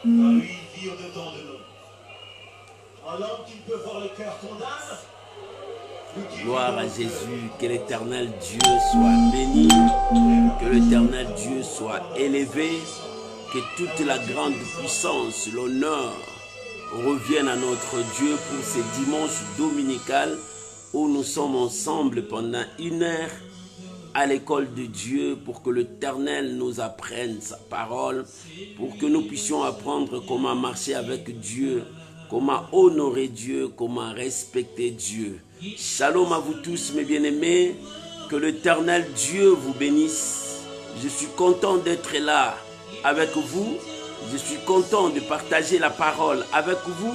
lui vit au-dedans de nous. Alors qu'il peut voir le cœur ton âme. Gloire à Jésus, que l'éternel Dieu soit béni, que l'éternel Dieu soit élevé, que toute la grande puissance, l'honneur revienne à notre Dieu pour ces dimanches dominicales où nous sommes ensemble pendant 1 heure à l'école de Dieu pour que l'Éternel nous apprenne sa parole, pour que nous puissions apprendre comment marcher avec Dieu, comment honorer Dieu, comment respecter Dieu. Shalom à vous tous mes bien-aimés, que l'Éternel Dieu vous bénisse. Je suis content d'être là avec vous, je suis content de partager la parole avec vous,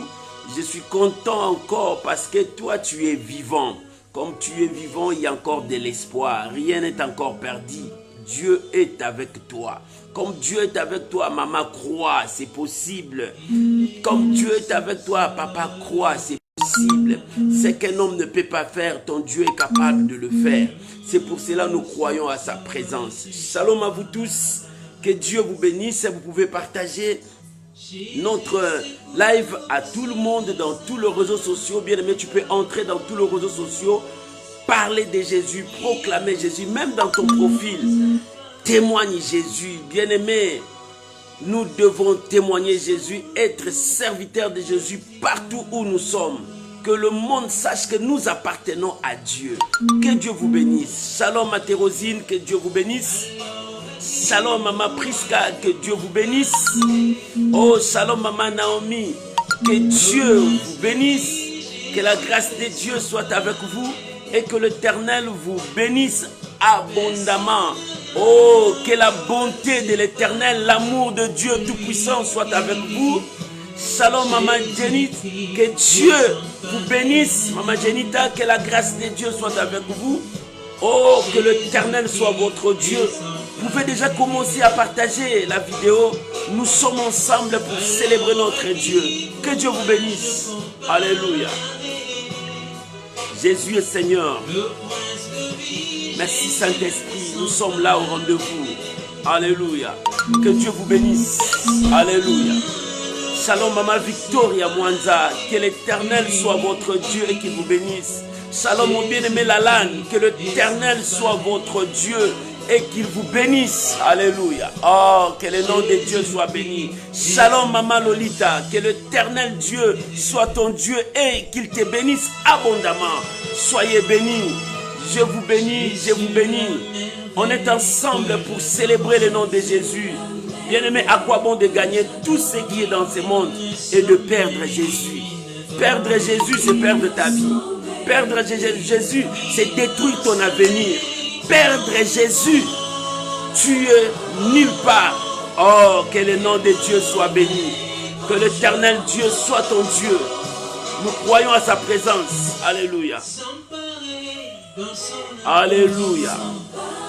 je suis content encore parce que toi tu es vivant. Comme tu es vivant, il y a encore de l'espoir. Rien n'est encore perdu. Dieu est avec toi. Comme Dieu est avec toi, maman, crois, c'est possible. Comme Dieu est avec toi, papa, crois, c'est possible. Ce qu'un homme ne peut pas faire, ton Dieu est capable de le faire. C'est pour cela que nous croyons à sa présence. Shalom à vous tous. Que Dieu vous bénisse. Vous pouvez partager notre live à tout le monde dans tous les réseaux sociaux. Bien aimé, tu peux entrer dans tous les réseaux sociaux, parler de Jésus, proclamer Jésus, même dans ton profil. Témoigne Jésus. Bien aimé, nous devons témoigner Jésus, être serviteurs de Jésus partout où nous sommes. Que le monde sache que nous appartenons à Dieu. Que Dieu vous bénisse. Shalom à Thérosine, que Dieu vous bénisse. Shalom maman Priska, que Dieu vous bénisse. Oh shalom maman Naomi, que Dieu vous bénisse. Que la grâce de Dieu soit avec vous et que l'Éternel vous bénisse abondamment. Oh, que la bonté de l'Éternel, l'amour de Dieu Tout-Puissant soit avec vous. Shalom maman Jenit, que Dieu vous bénisse. Maman Jenita, que la grâce de Dieu soit avec vous. Oh, que l'Éternel soit votre Dieu. Vous pouvez déjà commencer à partager la vidéo. Nous sommes ensemble pour célébrer notre Dieu. Que Dieu vous bénisse. Alléluia. Jésus est Seigneur. Merci Saint-Esprit. Nous sommes là au rendez-vous. Alléluia. Que Dieu vous bénisse. Alléluia. Shalom Maman Victoria Mwanza. Que l'Éternel soit votre Dieu et qu'il vous bénisse. Shalom mon bien-aimé Lalane. Que l'Éternel soit votre Dieu et qu'il vous bénisse. Alléluia. Oh, que le nom de Dieu soit béni. Shalom maman Lolita. Que l'Éternel Dieu soit ton Dieu et qu'il te bénisse abondamment. Soyez bénis. Je vous bénis, je vous bénis. On est ensemble pour célébrer le nom de Jésus. Bien-aimé, à quoi bon de gagner tout ce qui est dans ce monde et de perdre Jésus? Perdre Jésus, c'est perdre ta vie. Perdre Jésus, c'est détruire ton avenir. Perdre Jésus, tu es nulle part. Oh, que le nom de Dieu soit béni. Que l'Éternel Dieu soit ton Dieu. Nous croyons à sa présence. Alléluia. Alléluia.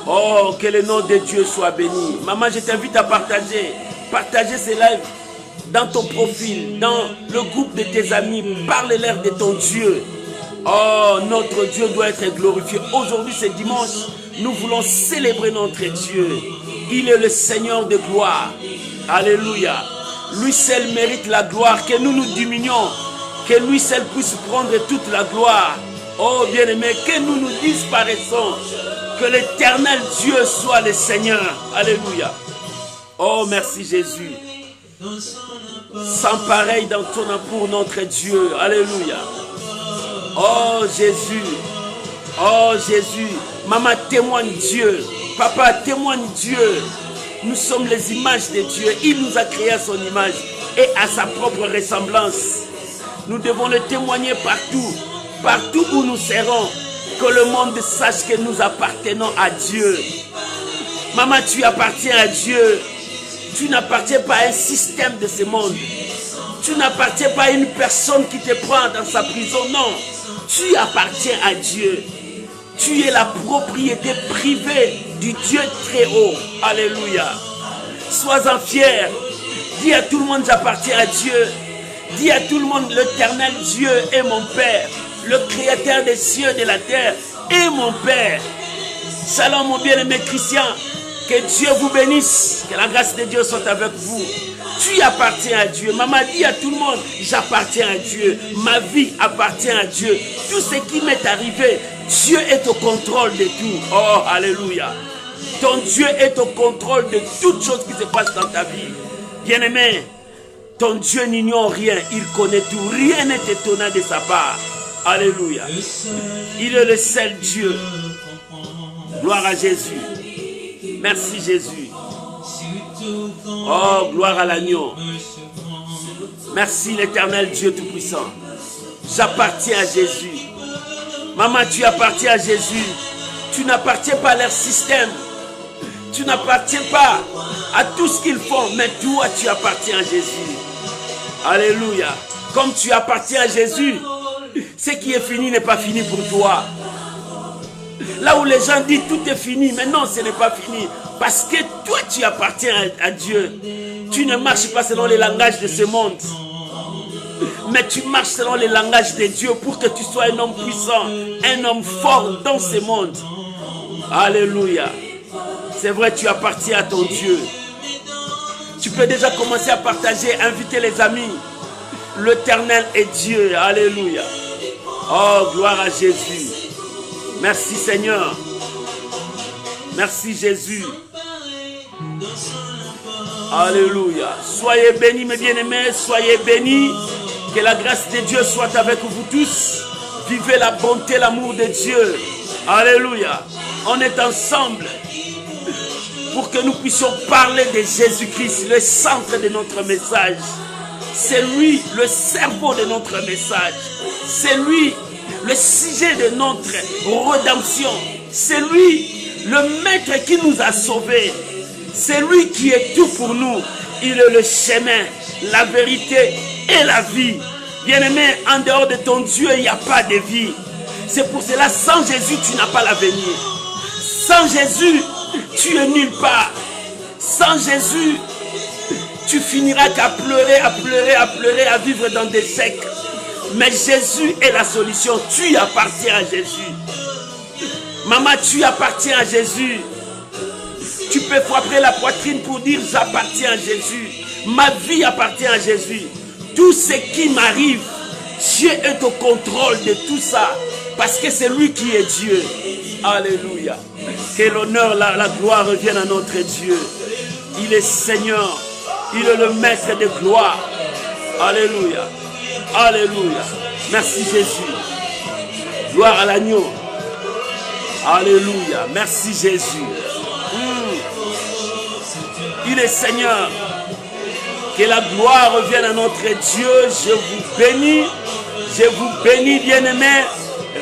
Oh, que le nom de Dieu soit béni. Maman, je t'invite à partager. Partager ces lives dans ton profil, dans le groupe de tes amis. Parle-leur de ton Dieu. Oh, notre Dieu doit être glorifié. Aujourd'hui, c'est dimanche. Nous voulons célébrer notre Dieu. Il est le Seigneur de gloire. Alléluia. Lui seul mérite la gloire. Que nous nous diminuons. Que lui seul puisse prendre toute la gloire. Oh, bien-aimé, que nous nous disparaissons. Que l'Éternel Dieu soit le Seigneur. Alléluia. Oh, merci Jésus. Sans pareil dans ton amour, notre Dieu. Alléluia. Oh Jésus, oh Jésus, maman témoigne Dieu, papa témoigne Dieu. Nous sommes les images de Dieu, il nous a créé à son image et à sa propre ressemblance. Nous devons le témoigner partout, partout où nous serons, que le monde sache que nous appartenons à Dieu. Maman, tu appartiens à Dieu, tu n'appartiens pas à un système de ce monde. Tu n'appartiens pas à une personne qui te prend dans sa prison, non. Tu appartiens à Dieu. Tu es la propriété privée du Dieu très haut. Alléluia. Sois-en fier. Dis à tout le monde, j'appartiens à Dieu. Dis à tout le monde, l'Éternel Dieu est mon Père. Le Créateur des cieux et de la terre est mon Père. Shalom mon bien-aimé Christian. Que Dieu vous bénisse. Que la grâce de Dieu soit avec vous. Tu appartiens à Dieu. Maman dit à tout le monde, j'appartiens à Dieu. Ma vie appartient à Dieu. Tout ce qui m'est arrivé, Dieu est au contrôle de tout. Oh, alléluia. Ton Dieu est au contrôle de toutes choses qui se passent dans ta vie. Bien-aimé, ton Dieu n'ignore rien. Il connaît tout. Rien n'est étonnant de sa part. Alléluia. Il est le seul Dieu. Gloire à Jésus. Merci Jésus. Oh, gloire à l'agneau. Merci l'Éternel Dieu Tout-Puissant. J'appartiens à Jésus. Maman, tu appartiens à Jésus. Tu n'appartiens pas à leur système. Tu n'appartiens pas à tout ce qu'ils font. Mais toi, tu appartiens à Jésus. Alléluia. Comme tu appartiens à Jésus, ce qui est fini n'est pas fini pour toi. Là où les gens disent tout est fini, mais non, ce n'est pas fini. Parce que toi, tu appartiens à Dieu. Tu ne marches pas selon les langages de ce monde. Mais tu marches selon les langages de Dieu pour que tu sois un homme puissant, un homme fort dans ce monde. Alléluia. C'est vrai, tu appartiens à ton Dieu. Tu peux déjà commencer à partager, inviter les amis. L'Éternel est Dieu. Alléluia. Oh, gloire à Jésus. Merci Seigneur. Merci Jésus. Alléluia. Soyez bénis mes bien-aimés. Soyez bénis. Que la grâce de Dieu soit avec vous tous. Vivez la bonté, l'amour de Dieu. Alléluia. On est ensemble pour que nous puissions parler de Jésus-Christ, le centre de notre message. C'est lui le cerveau de notre message. C'est lui le sujet de notre rédemption. C'est lui le maître qui nous a sauvés. C'est lui qui est tout pour nous. Il est le chemin, la vérité et la vie. Bien-aimé, en dehors de ton Dieu, il n'y a pas de vie. C'est pour cela, sans Jésus, tu n'as pas l'avenir. Sans Jésus, tu es nulle part. Sans Jésus, tu finiras qu'à pleurer, à pleurer, à pleurer, à vivre dans des secs. Mais Jésus est la solution. Tu appartiens à Jésus. Maman, tu appartiens à Jésus. Tu peux frapper la poitrine pour dire j'appartiens à Jésus. Ma vie appartient à Jésus. Tout ce qui m'arrive, Dieu est au contrôle de tout ça. Parce que c'est lui qui est Dieu. Alléluia. Que l'honneur, la gloire revienne à notre Dieu. Il est Seigneur. Il est le maître de gloire. Alléluia. Alléluia. Merci Jésus. Gloire à l'agneau. Alléluia. Merci Jésus. Il est Seigneur. Que la gloire revienne à notre Dieu. Je vous bénis. Je vous bénis, bien-aimés.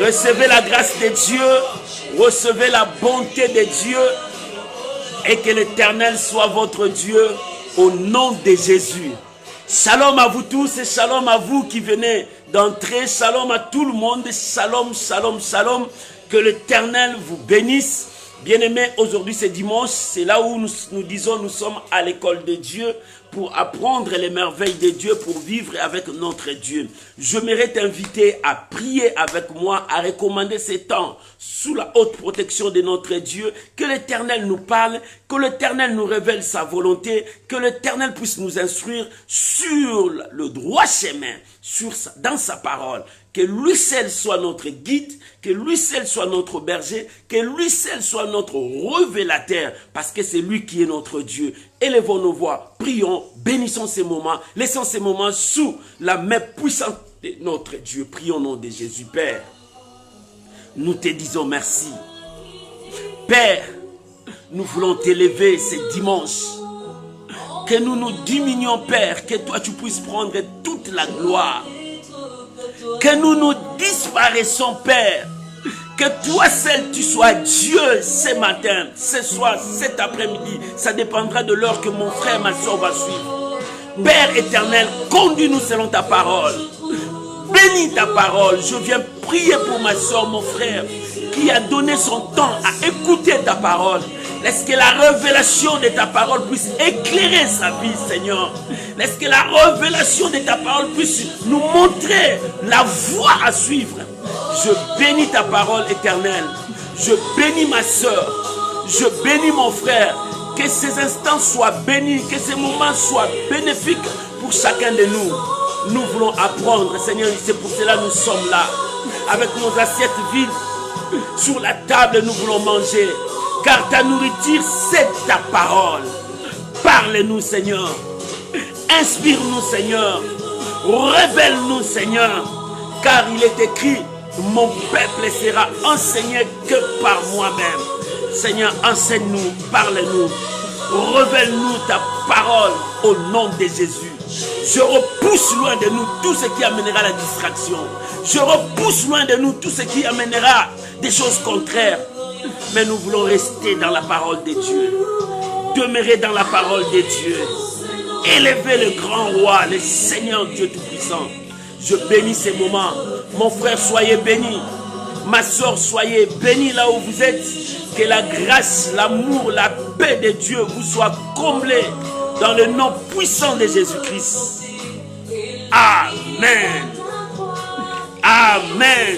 Recevez la grâce de Dieu. Recevez la bonté de Dieu. Et que l'Éternel soit votre Dieu au nom de Jésus. Shalom à vous tous et shalom à vous qui venez d'entrer. Shalom à tout le monde. Shalom, shalom, shalom. Que l'Éternel vous bénisse. Bien-aimés, aujourd'hui c'est dimanche. C'est là où nous disons nous sommes à l'école de Dieu pour apprendre les merveilles de Dieu, pour vivre avec notre Dieu. J'aimerais t'inviter à prier avec moi, à recommander ces temps sous la haute protection de notre Dieu, que l'Éternel nous parle, que l'Éternel nous révèle sa volonté, que l'Éternel puisse nous instruire sur le droit chemin, dans sa parole. Que lui seul soit notre guide, que lui seul soit notre berger, que lui seul soit notre révélateur, parce que c'est lui qui est notre Dieu. Élevons nos voix, prions, bénissons ces moments, laissons ces moments sous la main puissante de notre Dieu. Prions au nom de Jésus. Père, nous te disons merci. Père, nous voulons t'élever ce dimanche. Que nous nous diminuions, Père, que toi tu puisses prendre toute la gloire. Que nous nous disparaissons, Père. Que toi seul tu sois Dieu ce matin, ce soir, cet après-midi. Ça dépendra de l'heure que mon frère, ma soeur va suivre. Père éternel, conduis-nous selon ta parole. Bénis ta parole. Je viens prier pour ma soeur, mon frère, qui a donné son temps à écouter ta parole. Laisse que la révélation de ta parole puisse éclairer sa vie, Seigneur. Laisse que la révélation de ta parole puisse nous montrer la voie à suivre. Je bénis ta parole éternelle. Je bénis ma soeur. Je bénis mon frère. Que ces instants soient bénis, que ces moments soient bénéfiques pour chacun de nous. Nous voulons apprendre, Seigneur, c'est pour cela que nous sommes là. Avec nos assiettes vides, sur la table, nous voulons manger. Car ta nourriture, c'est ta parole. Parle-nous, Seigneur. Inspire-nous, Seigneur. Révèle-nous, Seigneur. Car il est écrit, mon peuple sera enseigné que par moi-même. Seigneur, enseigne-nous, parle-nous. Révèle-nous ta parole au nom de Jésus. Je repousse loin de nous tout ce qui amènera la distraction. Je repousse loin de nous tout ce qui amènera des choses contraires. Mais nous voulons rester dans la parole de Dieu. Demeurer dans la parole de Dieu. Élever le grand roi, le Seigneur Dieu Tout-Puissant. Je bénis ces moments. Mon frère, soyez bénis. Ma soeur, soyez bénis là où vous êtes. Que la grâce, l'amour, la paix de Dieu vous soit comblée dans le nom puissant de Jésus-Christ. Amen. Amen.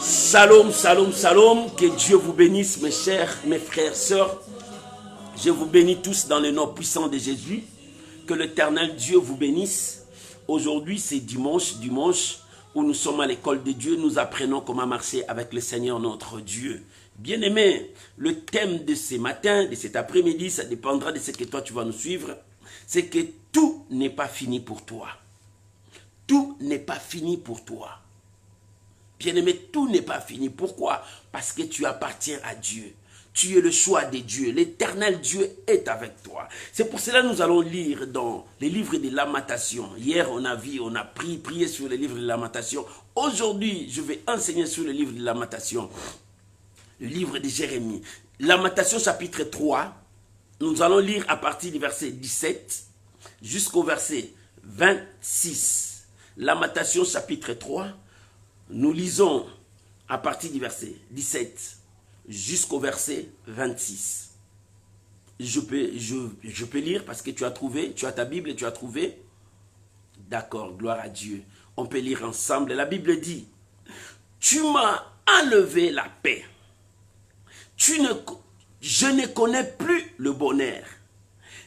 Shalom, shalom, shalom. Que Dieu vous bénisse, mes chers, mes frères, sœurs. Je vous bénis tous dans le nom puissant de Jésus. Que l'Éternel Dieu vous bénisse. Aujourd'hui, c'est dimanche où nous sommes à l'école de Dieu. Nous apprenons comment marcher avec le Seigneur notre Dieu. Bien-aimé, le thème de ce matin, de cet après-midi, ça dépendra de ce que toi tu vas nous suivre. C'est que tout n'est pas fini pour toi. Tout n'est pas fini pour toi. Bien-aimé, tout n'est pas fini. Pourquoi? Parce que tu appartiens à Dieu. Tu es le choix de Dieu. L'Éternel Dieu est avec toi. C'est pour cela que nous allons lire dans les livres de Lamentation. Hier, on a prié sur les livres de Lamentation. Aujourd'hui, je vais enseigner sur le livre de Lamentation. Le livre de Jérémie. Lamentation chapitre 3. Nous allons lire à partir du verset 17 jusqu'au verset 26. Lamentation chapitre 3. Nous lisons à partir du verset 17 jusqu'au verset 26. Je peux lire parce que tu as ta Bible et tu as trouvé. D'accord, gloire à Dieu. On peut lire ensemble. La Bible dit, tu m'as enlevé la paix. Je ne connais plus le bonheur.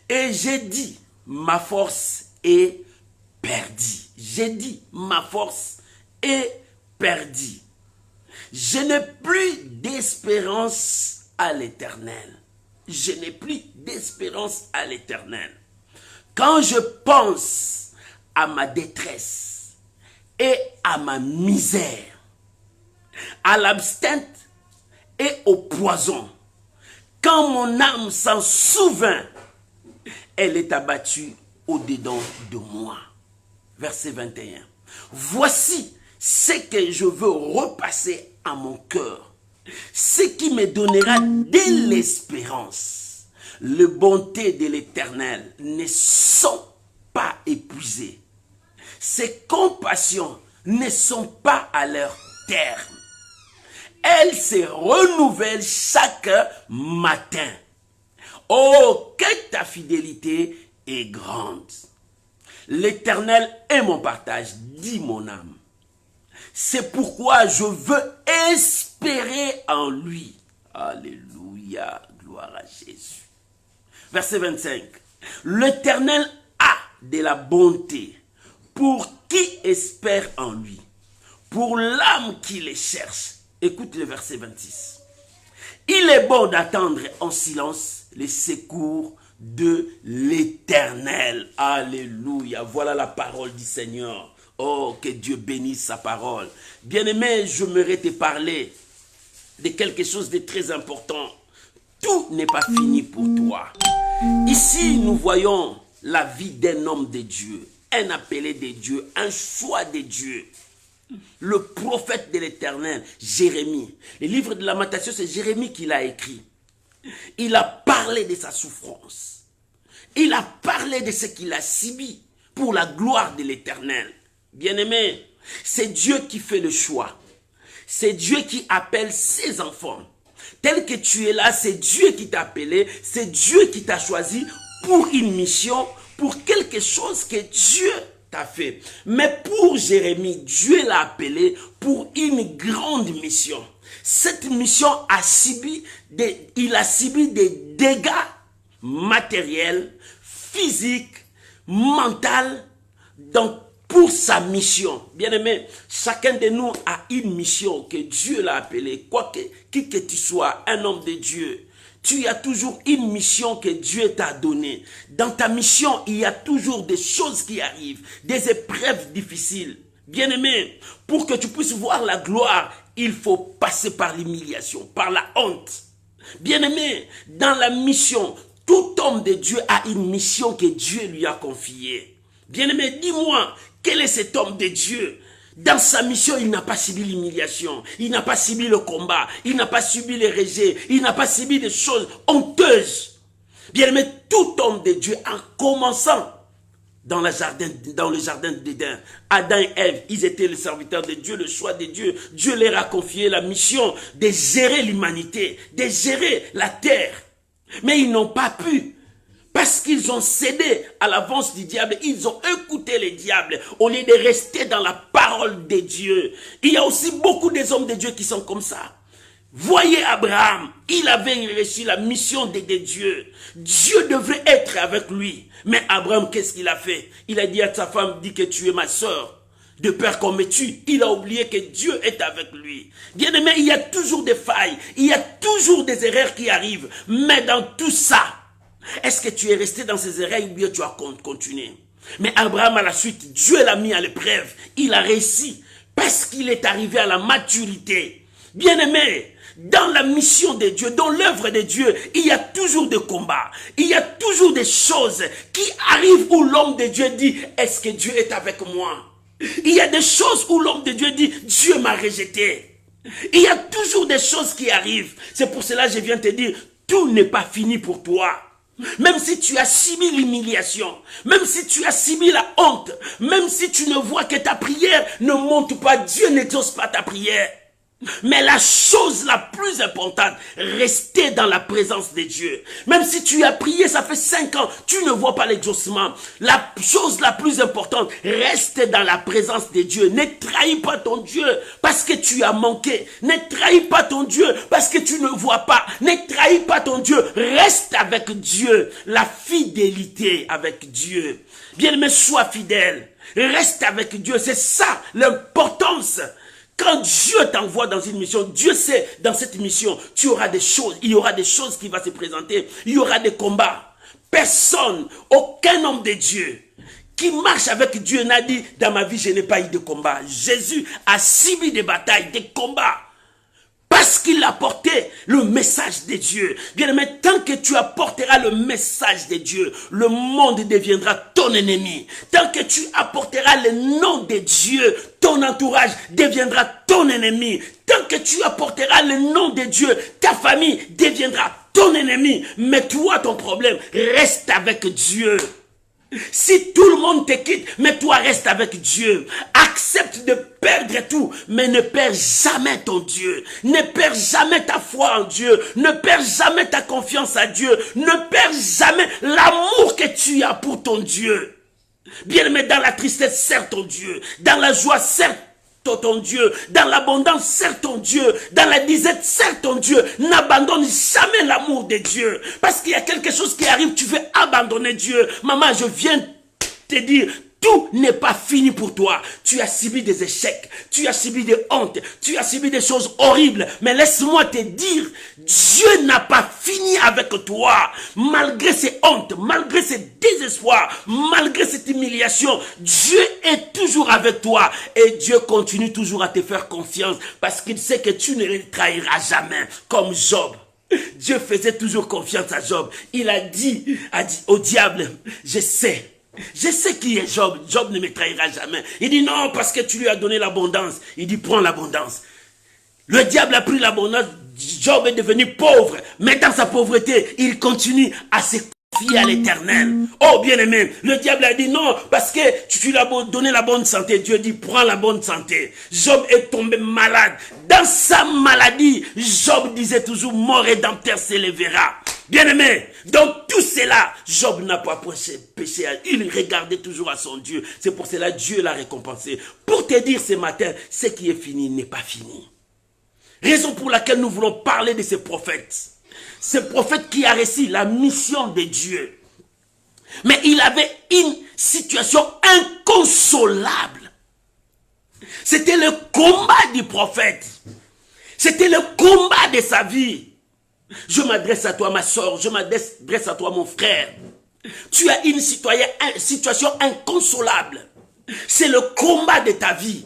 Et j'ai dit, ma force est perdue. J'ai dit, ma force est perdue. Je n'ai plus d'espérance à l'Éternel. Je n'ai plus d'espérance à l'Éternel. Quand je pense à ma détresse et à ma misère, à l'abstinence et au poison, quand mon âme s'en souvient, elle est abattue au-dedans de moi. Verset 21. Voici ce que je veux repasser à mon cœur, ce qui me donnera de l'espérance. Les bontés de l'Éternel ne sont pas épuisées. Ses compassions ne sont pas à leur terme. Elles se renouvellent chaque matin. Oh, que ta fidélité est grande. L'Éternel est mon partage, dit mon âme. C'est pourquoi je veux espérer en lui. Alléluia, gloire à Jésus. Verset 25. L'Éternel a de la bonté pour qui espère en lui, pour l'âme qui les cherche. Écoute le verset 26. Il est bon d'attendre en silence les secours de l'Éternel. Alléluia. Voilà la parole du Seigneur. Oh, que Dieu bénisse sa parole. Bien-aimé, je m'aimerais te parler de quelque chose de très important. Tout n'est pas fini pour toi. Ici, nous voyons la vie d'un homme de Dieu, un appelé de Dieu, un choix de Dieu. Le prophète de l'Éternel, Jérémie. Le livre de Lamentation, c'est Jérémie qui l'a écrit. Il a parlé de sa souffrance. Il a parlé de ce qu'il a subi pour la gloire de l'Éternel. Bien-aimé, c'est Dieu qui fait le choix. C'est Dieu qui appelle ses enfants. Tel que tu es là, c'est Dieu qui t'a appelé. C'est Dieu qui t'a choisi pour une mission, pour quelque chose que Dieu à fait. Mais pour Jérémie, Dieu l'a appelé pour une grande mission. Cette mission a subi des dégâts matériels, physiques, mentaux, donc pour sa mission. Bien-aimé, chacun de nous a une mission que Dieu l'a appelée. Qui que tu sois, un homme de Dieu, tu as toujours une mission que Dieu t'a donnée. Dans ta mission, il y a toujours des choses qui arrivent, des épreuves difficiles. Bien-aimé, pour que tu puisses voir la gloire, il faut passer par l'humiliation, par la honte. Bien-aimé, dans la mission, tout homme de Dieu a une mission que Dieu lui a confiée. Bien-aimé, dis-moi, quel est cet homme de Dieu? Dans sa mission, il n'a pas subi l'humiliation, il n'a pas subi le combat, il n'a pas subi les rejets, il n'a pas subi des choses honteuses. Bien-aimé, tout homme de Dieu, en commençant dans le jardin d'Éden, Adam et Ève, ils étaient les serviteurs de Dieu, le choix de Dieu. Dieu leur a confié la mission de gérer l'humanité, de gérer la terre. Mais ils n'ont pas pu. Parce qu'ils ont cédé à l'avance du diable, ils ont écouté le diable au lieu de rester dans la parole de Dieu. Il y a aussi beaucoup des hommes de Dieu qui sont comme ça. Voyez Abraham, il avait reçu la mission de Dieu. Dieu devait être avec lui. Mais Abraham, qu'est-ce qu'il a fait? Il a dit à sa femme, dis que tu es ma soeur. De peur qu'on me tue, il a oublié que Dieu est avec lui. Bien aimé, il y a toujours des failles, il y a toujours des erreurs qui arrivent. Mais dans tout ça, est-ce que tu es resté dans ces erreurs ou bien tu as continué? Mais Abraham, à la suite, Dieu l'a mis à l'épreuve. Il a réussi parce qu'il est arrivé à la maturité. Bien-aimé, dans la mission de Dieu, dans l'œuvre de Dieu, il y a toujours des combats. Il y a toujours des choses qui arrivent où l'homme de Dieu dit, est-ce que Dieu est avec moi? Il y a des choses où l'homme de Dieu dit, Dieu m'a rejeté. Il y a toujours des choses qui arrivent. C'est pour cela que je viens te dire, tout n'est pas fini pour toi. Même si tu as subi l'humiliation, même si tu as subi la honte, même si tu ne vois que ta prière ne monte pas, Dieu n'exauce pas ta prière. Mais la chose la plus importante, rester dans la présence de Dieu. Même si tu as prié, ça fait 5 ans, tu ne vois pas l'exaucement. La chose la plus importante, reste dans la présence de Dieu. Ne trahis pas ton Dieu parce que tu as manqué. Ne trahis pas ton Dieu parce que tu ne vois pas. Ne trahis pas ton Dieu. Reste avec Dieu. La fidélité avec Dieu. Bien-aimé, sois fidèle. Reste avec Dieu. C'est ça l'importance. Quand Dieu t'envoie dans une mission, Dieu sait, dans cette mission, tu auras des choses, il y aura des choses qui vont se présenter, il y aura des combats. Personne, aucun homme de Dieu qui marche avec Dieu n'a dit, dans ma vie, je n'ai pas eu de combat. Jésus a subi des batailles, des combats. Parce qu'il a porté le message de Dieu. Bien-aimé, tant que tu apporteras le message de Dieu, le monde deviendra ton ennemi. Tant que tu apporteras le nom de Dieu, ton entourage deviendra ton ennemi. Tant que tu apporteras le nom de Dieu, ta famille deviendra ton ennemi. Mais toi, ton problème, reste avec Dieu. Si tout le monde te quitte, mais toi reste avec Dieu. Accepte de perdre tout, mais ne perds jamais ton Dieu. Ne perds jamais ta foi en Dieu. Ne perds jamais ta confiance à Dieu. Ne perds jamais l'amour que tu as pour ton Dieu. Bien-aimé, dans la tristesse, serre ton Dieu. Dans la joie, serre ton Dieu. Dans l'abondance, serre ton Dieu. Dans la disette, serre ton Dieu. N'abandonne jamais l'amour de Dieu. Parce qu'il y a quelque chose qui arrive, tu veux abandonner Dieu. Maman, je viens te dire, tout n'est pas fini pour toi. Tu as subi des échecs, tu as subi des hontes, tu as subi des choses horribles. Mais laisse-moi te dire, Dieu n'a pas fini avec toi. Malgré ces hontes, malgré ces désespoirs, malgré cette humiliation, Dieu est toujours avec toi. Et Dieu continue toujours à te faire confiance parce qu'il sait que tu ne le trahiras jamais. Comme Job. Dieu faisait toujours confiance à Job. Il a dit au diable, je sais qui est Job. Job ne me trahira jamais. Il dit non, parce que tu lui as donné l'abondance. Il dit prends l'abondance. Le diable a pris l'abondance. Job est devenu pauvre. Mais dans sa pauvreté, il continue à se fié à l'Éternel. Oh bien-aimé, le diable a dit non, parce que tu lui as donné la bonne santé. Dieu dit, prends la bonne santé. Job est tombé malade. Dans sa maladie, Job disait toujours, mon Rédempteur s'élèvera. Bien-aimé, dans tout cela, Job n'a pas péché. Il regardait toujours à son Dieu. C'est pour cela que Dieu l'a récompensé. Pour te dire ce matin, ce qui est fini n'est pas fini. Raison pour laquelle nous voulons parler de ces prophètes. Ces prophètes qui a réussi la mission de Dieu. Mais il avait une situation inconsolable. C'était le combat du prophète. C'était le combat de sa vie. Je m'adresse à toi, ma soeur. Je m'adresse à toi, mon frère. Tu as une situation inconsolable. C'est le combat de ta vie.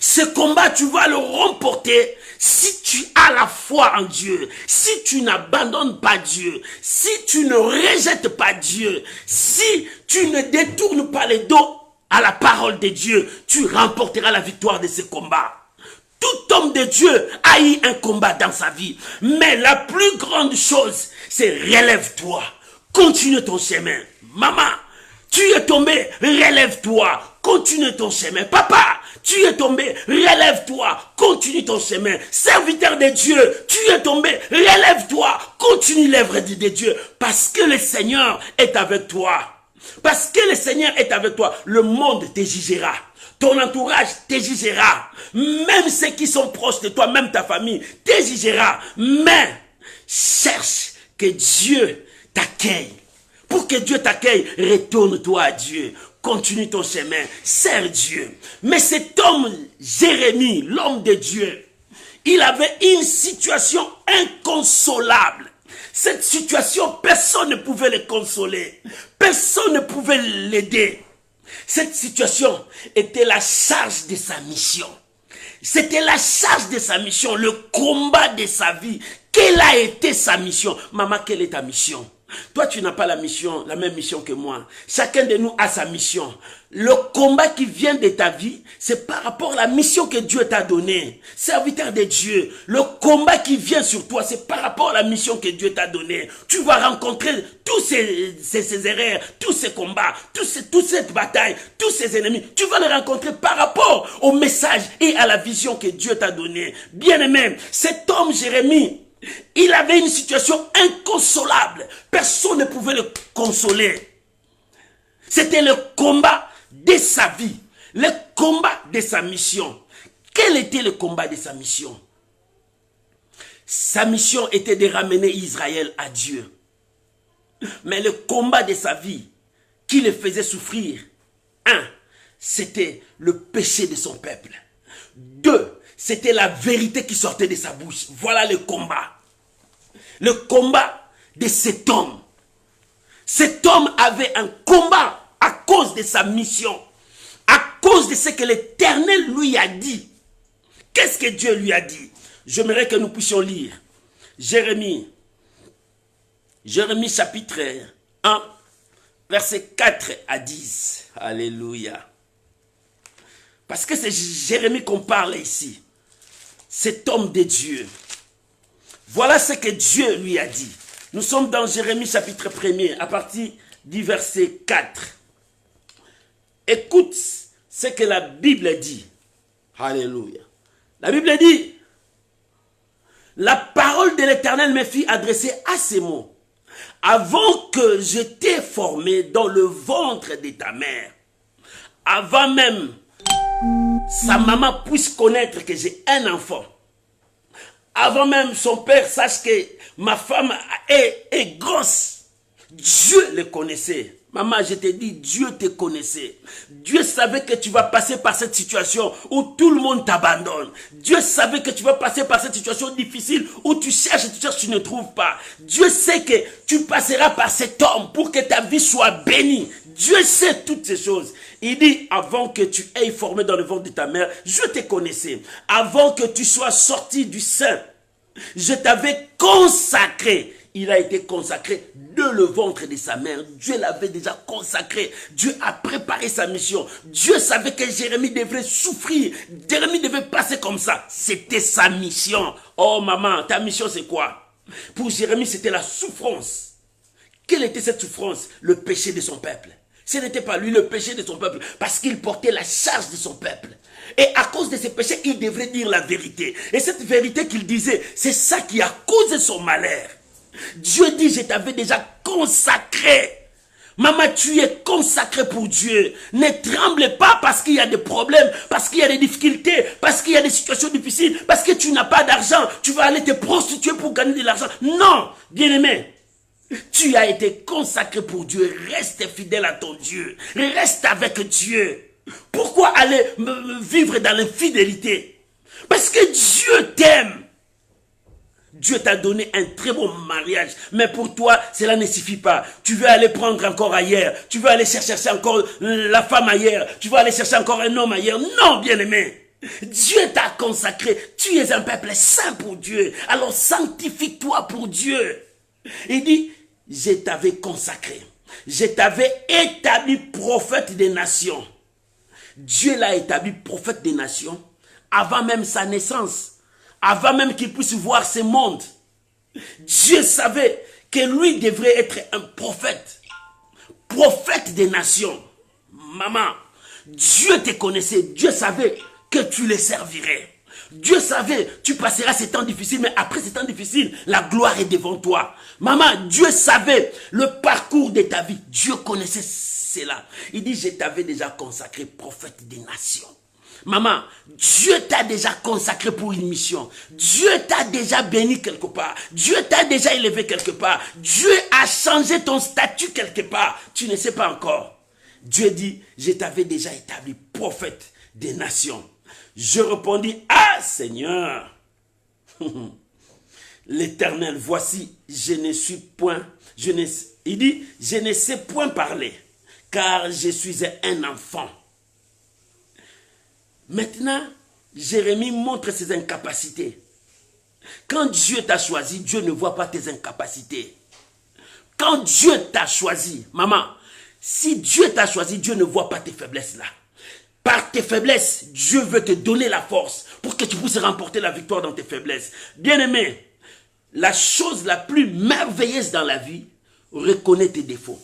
Ce combat, tu vas le remporter si tu as la foi en Dieu, si tu n'abandonnes pas Dieu, si tu ne rejettes pas Dieu, si tu ne détournes pas les dos à la parole de Dieu, tu remporteras la victoire de ce combat. Tout homme de Dieu a eu un combat dans sa vie. Mais la plus grande chose, c'est relève-toi. Continue ton chemin. Maman, tu es tombé, relève-toi. Continue ton chemin. Papa, tu es tombé, relève-toi. Continue ton chemin. Serviteur de Dieu, tu es tombé, relève-toi. Continue l'œuvre de Dieu. Parce que le Seigneur est avec toi. Parce que le Seigneur est avec toi. Le monde te jugera. Ton entourage te jugera. Même ceux qui sont proches de toi, même ta famille, te jugera. Mais cherche que Dieu t'accueille. Pour que Dieu t'accueille, retourne-toi à Dieu. Continue ton chemin. Sers Dieu. Mais cet homme, Jérémie, l'homme de Dieu, il avait une situation inconsolable. Cette situation, personne ne pouvait le consoler. Personne ne pouvait l'aider. Cette situation était la charge de sa mission. C'était la charge de sa mission, le combat de sa vie. Quelle a été sa mission? Maman, quelle est ta mission? Toi, tu n'as pas la même mission que moi. Chacun de nous a sa mission. Le combat qui vient de ta vie, c'est par rapport à la mission que Dieu t'a donnée. Serviteur de Dieu, le combat qui vient sur toi, c'est par rapport à la mission que Dieu t'a donnée. Tu vas rencontrer tous ces erreurs, tous ces combats, toute cette bataille, tous ces ennemis. Tu vas les rencontrer par rapport au message et à la vision que Dieu t'a donnée. Bien-aimé, cet homme Jérémie, il avait une situation inconsolable. Personne ne pouvait le consoler. C'était le combat de sa vie. Le combat de sa mission. Quel était le combat de sa mission? Sa mission était de ramener Israël à Dieu. Mais le combat de sa vie qui le faisait souffrir, c'était le péché de son peuple. 2, c'était la vérité qui sortait de sa bouche. Voilà le combat. Le combat de cet homme. Cet homme avait un combat à cause de sa mission. À cause de ce que l'Éternel lui a dit. Qu'est-ce que Dieu lui a dit? J'aimerais que nous puissions lire Jérémie chapitre 1, versets 4 à 10. Alléluia. Parce que c'est Jérémie qu'on parle ici. Cet homme de Dieu. Voilà ce que Dieu lui a dit. Nous sommes dans Jérémie chapitre 1er, à partir du verset 4. Écoute ce que la Bible dit. Alléluia. La Bible dit, la parole de l'Éternel me fit adresser à ces mots. Avant que je t'ai formé dans le ventre de ta mère, avant même sa maman puisse connaître que j'ai un enfant, avant même son père sache que ma femme est grosse, Dieu le connaissait. Maman, je te dis, Dieu te connaissait. Dieu savait que tu vas passer par cette situation où tout le monde t'abandonne. Dieu savait que tu vas passer par cette situation difficile où tu cherches, tu ne trouves pas. Dieu sait que tu passeras par cet homme pour que ta vie soit bénie. Dieu sait toutes ces choses. Il dit, avant que tu aies formé dans le ventre de ta mère, je te connaissais. Avant que tu sois sorti du sein, je t'avais consacré. Il a été consacré de le ventre de sa mère. Dieu l'avait déjà consacré. Dieu a préparé sa mission. Dieu savait que Jérémie devrait souffrir. Jérémie devait passer comme ça. C'était sa mission. Oh maman, ta mission c'est quoi? Pour Jérémie, c'était la souffrance. Quelle était cette souffrance? Le péché de son peuple. Ce n'était pas lui le péché de son peuple, parce qu'il portait la charge de son peuple. Et à cause de ses péchés, il devrait dire la vérité. Et cette vérité qu'il disait, c'est ça qui a causé son malheur. Dieu dit, je t'avais déjà consacré. Maman, tu es consacré pour Dieu. Ne tremble pas parce qu'il y a des problèmes, parce qu'il y a des difficultés, parce qu'il y a des situations difficiles, parce que tu n'as pas d'argent. Tu vas aller te prostituer pour gagner de l'argent. Non, bien-aimé. Tu as été consacré pour Dieu. Reste fidèle à ton Dieu. Reste avec Dieu. Pourquoi aller vivre dans l'infidélité? Parce que Dieu t'aime. Dieu t'a donné un très bon mariage. Mais pour toi, cela ne suffit pas. Tu veux aller prendre encore ailleurs. Tu veux aller chercher encore la femme ailleurs. Tu veux aller chercher encore un homme ailleurs. Non, bien-aimé. Dieu t'a consacré. Tu es un peuple saint pour Dieu. Alors sanctifie-toi pour Dieu. Il dit, je t'avais consacré. Je t'avais établi prophète des nations. Dieu l'a établi prophète des nations avant même sa naissance. Avant même qu'il puisse voir ce monde. Dieu savait que lui devrait être un prophète. Prophète des nations. Maman, Dieu te connaissait. Dieu savait que tu le servirais. Dieu savait, tu passeras ces temps difficiles, mais après ces temps difficiles, la gloire est devant toi. Maman, Dieu savait le parcours de ta vie. Dieu connaissait cela. Il dit, je t'avais déjà consacré prophète des nations. Maman, Dieu t'a déjà consacré pour une mission. Dieu t'a déjà béni quelque part. Dieu t'a déjà élevé quelque part. Dieu a changé ton statut quelque part. Tu ne sais pas encore. Dieu dit, je t'avais déjà établi prophète des nations. Je répondis, ah Seigneur, l'Éternel, voici, je ne suis point, il dit, je ne sais point parler, car je suis un enfant. Maintenant, Jérémie montre ses incapacités. Quand Dieu t'a choisi, Dieu ne voit pas tes incapacités. Quand Dieu t'a choisi, maman, si Dieu t'a choisi, Dieu ne voit pas tes faiblesses là. Par tes faiblesses, Dieu veut te donner la force pour que tu puisses remporter la victoire dans tes faiblesses. Bien-aimé, la chose la plus merveilleuse dans la vie, reconnais tes défauts.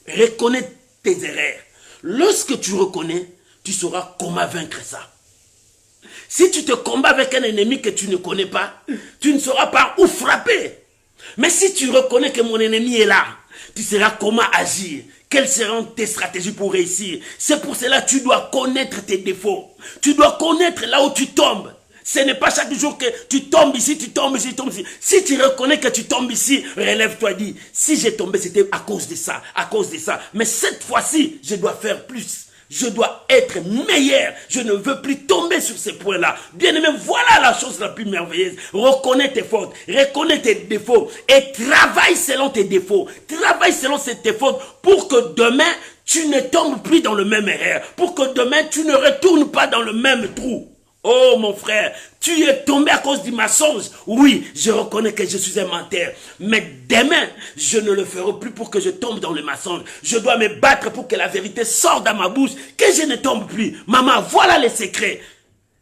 Reconnais tes erreurs. Lorsque tu reconnais, tu sauras comment vaincre ça. Si tu te combats avec un ennemi que tu ne connais pas, tu ne sauras pas où frapper. Mais si tu reconnais que mon ennemi est là, tu sauras comment agir. Quelles seront tes stratégies pour réussir? C'est pour cela que tu dois connaître tes défauts. Tu dois connaître là où tu tombes. Ce n'est pas chaque jour que tu tombes ici, tu tombes ici, tu tombes ici. Si tu reconnais que tu tombes ici, relève-toi, dis, si j'ai tombé, c'était à cause de ça, à cause de ça. Mais cette fois-ci, je dois faire plus. Je dois être meilleur. Je ne veux plus tomber sur ces points-là. Bien-aimé, voilà la chose la plus merveilleuse. Reconnais tes fautes, reconnais tes défauts et travaille selon tes défauts. Travaille selon tes fautes pour que demain, tu ne tombes plus dans le même erreur. Pour que demain, tu ne retournes pas dans le même trou. Oh mon frère, tu es tombé à cause du mensonge. Oui, je reconnais que je suis un menteur. Mais demain, je ne le ferai plus pour que je tombe dans le mensonge. Je dois me battre pour que la vérité sorte dans ma bouche, que je ne tombe plus. Maman, voilà les secrets.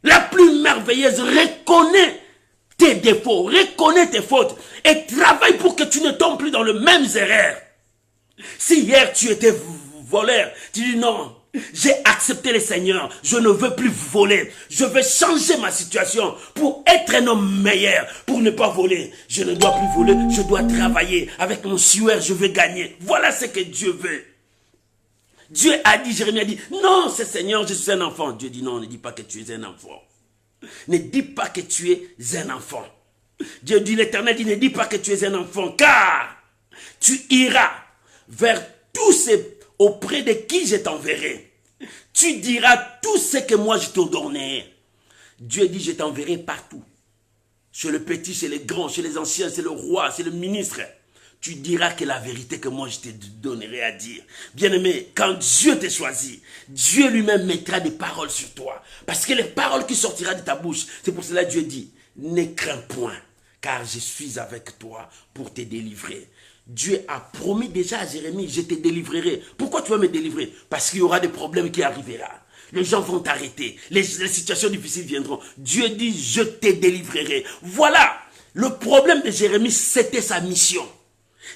La plus merveilleuse, reconnais tes défauts, reconnais tes fautes et travaille pour que tu ne tombes plus dans le même erreur. Si hier tu étais voleur, tu dis non. J'ai accepté le Seigneur. Je ne veux plus voler. Je veux changer ma situation pour être un homme meilleur, pour ne pas voler. Je ne dois plus voler. Je dois travailler. Avec mon sueur, je veux gagner. Voilà ce que Dieu veut. Dieu a dit, Jérémie a dit, non, c'est Seigneur, je suis un enfant. Dieu dit, non, ne dis pas que tu es un enfant. Ne dis pas que tu es un enfant. Dieu dit, l'Éternel dit, ne dis pas que tu es un enfant, car tu iras vers tous ces auprès de qui je t'enverrai. Tu diras tout ce que moi je te donnerai. Dieu dit, je t'enverrai partout. Chez le petit, chez les grands, chez les anciens, chez le roi, chez le ministre. Tu diras que la vérité que moi je te donnerai à dire. Bien-aimé, quand Dieu te choisit, Dieu lui-même mettra des paroles sur toi. Parce que les paroles qui sortiront de ta bouche, c'est pour cela que Dieu dit, ne crains point, car je suis avec toi pour te délivrer. Dieu a promis déjà à Jérémie, je te délivrerai. Pourquoi tu vas me délivrer? Parce qu'il y aura des problèmes qui arriveront. Les gens vont t'arrêter. Les situations difficiles viendront. Dieu dit, je te délivrerai. Voilà. Le problème de Jérémie, c'était sa mission.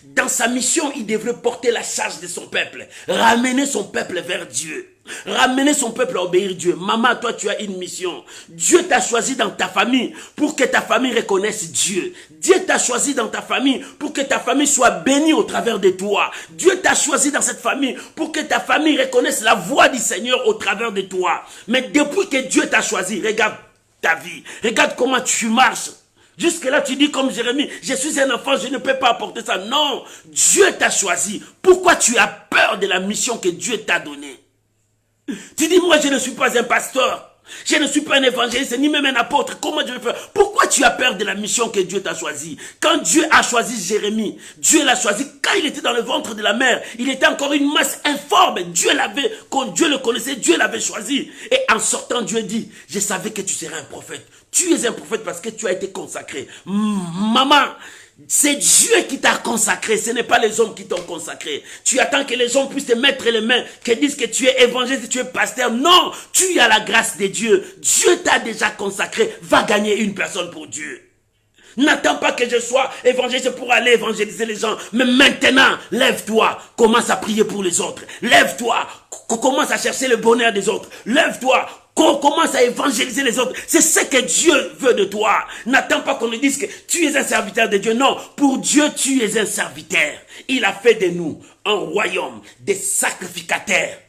Dans sa mission, il devrait porter la charge de son peuple, ramener son peuple vers Dieu, ramener son peuple à obéir Dieu. Maman, toi tu as une mission. Dieu t'a choisi dans ta famille pour que ta famille reconnaisse Dieu. Dieu t'a choisi dans ta famille pour que ta famille soit bénie au travers de toi. Dieu t'a choisi dans cette famille pour que ta famille reconnaisse la voix du Seigneur au travers de toi. Mais depuis que Dieu t'a choisi, regarde ta vie, regarde comment tu marches. Jusque-là, tu dis comme Jérémie, je suis un enfant, je ne peux pas apporter ça. Non, Dieu t'a choisi. Pourquoi tu as peur de la mission que Dieu t'a donnée? Tu dis, moi je ne suis pas un pasteur, je ne suis pas un évangéliste, ni même un apôtre. Comment je vais faire? Pourquoi tu as peur de la mission que Dieu t'a choisie? Quand Dieu a choisi Jérémie, Dieu l'a choisi quand il était dans le ventre de la mère. Il était encore une masse informe. Quand Dieu le connaissait, Dieu l'avait choisi. Et en sortant, Dieu dit, je savais que tu serais un prophète. Tu es un prophète parce que tu as été consacré. Maman, c'est Dieu qui t'a consacré, ce n'est pas les hommes qui t'ont consacré. Tu attends que les gens puissent te mettre les mains, qu'ils disent que tu es évangéliste, tu es pasteur. Non, tu as la grâce de Dieu. Dieu t'a déjà consacré. Va gagner une personne pour Dieu. N'attends pas que je sois évangéliste pour aller évangéliser les gens. Mais maintenant, lève-toi, commence à prier pour les autres. Lève-toi, commence à chercher le bonheur des autres. Lève-toi, commence à évangéliser les autres. C'est ce que Dieu veut de toi. N'attends pas qu'on nous dise que tu es un serviteur de Dieu. Non, pour Dieu, tu es un serviteur. Il a fait de nous un royaume des sacrificateurs.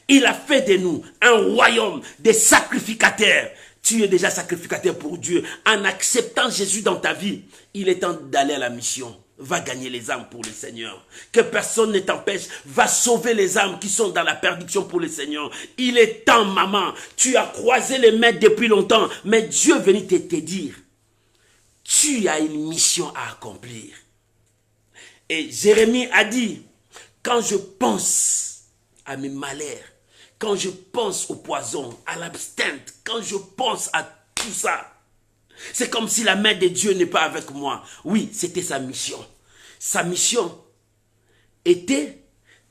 Il a fait de nous un royaume des sacrificateurs. Tu es déjà sacrificateur pour Dieu. En acceptant Jésus dans ta vie, il est temps d'aller à la mission. Va gagner les âmes pour le Seigneur. Que personne ne t'empêche. Va sauver les âmes qui sont dans la perdition pour le Seigneur. Il est temps, maman. Tu as croisé les mains depuis longtemps. Mais Dieu venait te dire, tu as une mission à accomplir. Et Jérémie a dit, quand je pense à mes malheurs, quand je pense au poison, à l'abstinence, quand je pense à tout ça, c'est comme si la main de Dieu n'est pas avec moi. Oui, c'était sa mission. Sa mission était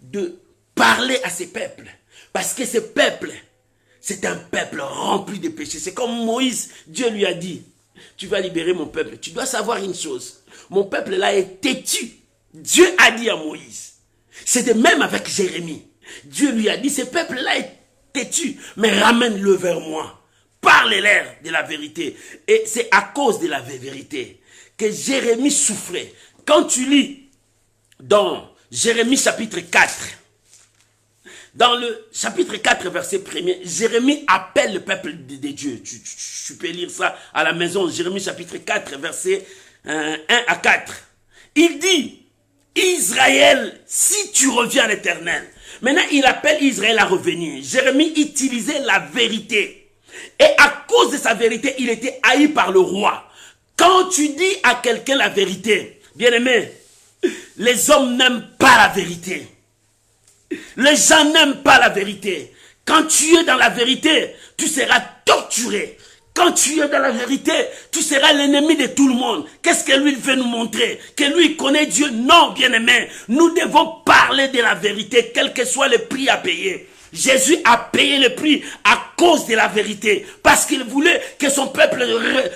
de parler à ses peuples. Parce que ce peuple, c'est un peuple rempli de péchés. C'est comme Moïse, Dieu lui a dit, tu vas libérer mon peuple. Tu dois savoir une chose, mon peuple là est têtu. Dieu a dit à Moïse. C'était même avec Jérémie. Dieu lui a dit, ce peuple là est têtu, mais ramène-le vers moi. Parle-leur de la vérité. Et c'est à cause de la vérité que Jérémie souffrait. Quand tu lis dans Jérémie chapitre 4, dans le chapitre 4 verset 1er, Jérémie appelle le peuple de Dieu. Tu peux lire ça à la maison. Jérémie chapitre 4 verset 1 à 4. Il dit, Israël, si tu reviens à l'Éternel. Maintenant, il appelle Israël à revenir. Jérémie utilisait la vérité. Et à cause de sa vérité, il était haï par le roi. Quand tu dis à quelqu'un la vérité, bien-aimé, les hommes n'aiment pas la vérité. Les gens n'aiment pas la vérité. Quand tu es dans la vérité, tu seras torturé. Quand tu es dans la vérité, tu seras l'ennemi de tout le monde. Qu'est-ce que lui veut nous montrer? Que lui connaît Dieu? Non, bien-aimé. Nous devons parler de la vérité, quel que soit le prix à payer. Jésus a payé le prix à cause de la vérité. Parce qu'il voulait que son peuple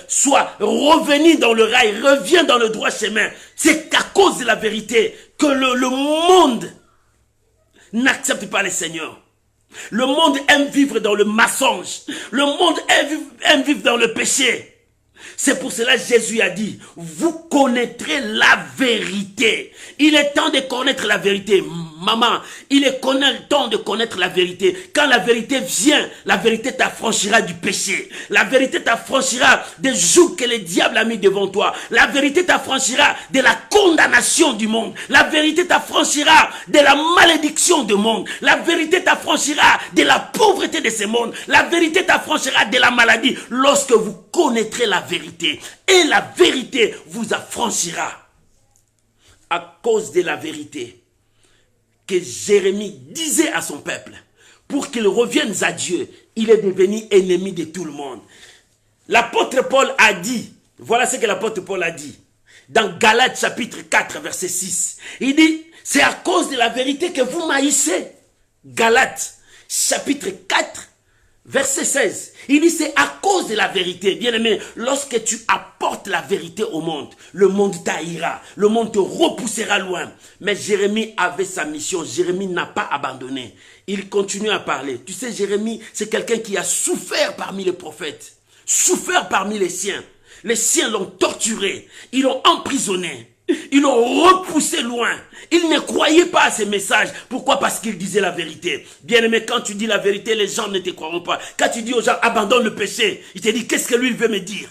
soit revenu dans le rail, revienne dans le droit chemin. C'est à cause de la vérité que le monde n'accepte pas le Seigneur. Le monde aime vivre dans le mensonge. Le monde aime vivre dans le péché. C'est pour cela que Jésus a dit, vous connaîtrez la vérité. Il est temps de connaître la vérité. Maman, il est temps de connaître la vérité. Quand la vérité vient, la vérité t'affranchira du péché. La vérité t'affranchira des jours que le diable a mis devant toi. La vérité t'affranchira de la condamnation du monde. La vérité t'affranchira de la malédiction du monde. La vérité t'affranchira de la pauvreté de ce monde. La vérité t'affranchira de la maladie. Lorsque vous connaîtrez la vérité, et la vérité vous affranchira. À cause de la vérité que Jérémie disait à son peuple, pour qu'ils reviennent à Dieu, il est devenu ennemi de tout le monde. L'apôtre Paul a dit, voilà ce que l'apôtre Paul a dit, dans Galates chapitre 4 verset 6, il dit, c'est à cause de la vérité que vous m'haïssez. Galates chapitre 4 Verset 16, il dit c'est à cause de la vérité. Bien-aimé, lorsque tu apportes la vérité au monde, le monde t'haïra, le monde te repoussera loin. Mais Jérémie avait sa mission, Jérémie n'a pas abandonné. Il continue à parler. Tu sais, Jérémie, c'est quelqu'un qui a souffert parmi les prophètes, souffert parmi les siens. Les siens l'ont torturé, ils l'ont emprisonné. Ils l'ont repoussé loin. Ils ne croyaient pas à ces messages. Pourquoi? Parce qu'ils disaient la vérité. Bien-aimé, quand tu dis la vérité, les gens ne te croiront pas. Quand tu dis aux gens, abandonne le péché, ils te disent, qu'est-ce que lui il veut me dire?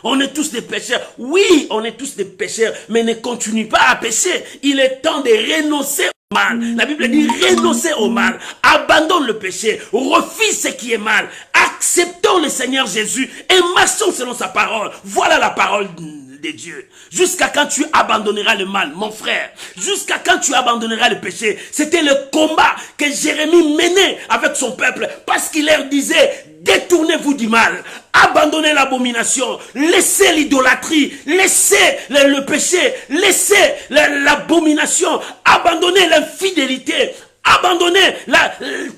On est tous des pécheurs. Oui, on est tous des pécheurs, mais ne continue pas à pécher. Il est temps de renoncer au mal. La Bible dit, renoncer au mal. Abandonne le péché. Refuse ce qui est mal. Acceptons le Seigneur Jésus et marchons selon sa parole. Voilà la parole de Dieu. Jusqu'à quand tu abandonneras le mal, mon frère. Jusqu'à quand tu abandonneras le péché. C'était le combat que Jérémie menait avec son peuple. Parce qu'il leur disait, détournez-vous du mal. Abandonnez l'abomination. Laissez l'idolâtrie. Laissez le péché. Laissez l'abomination. Abandonnez l'infidélité. Abandonnez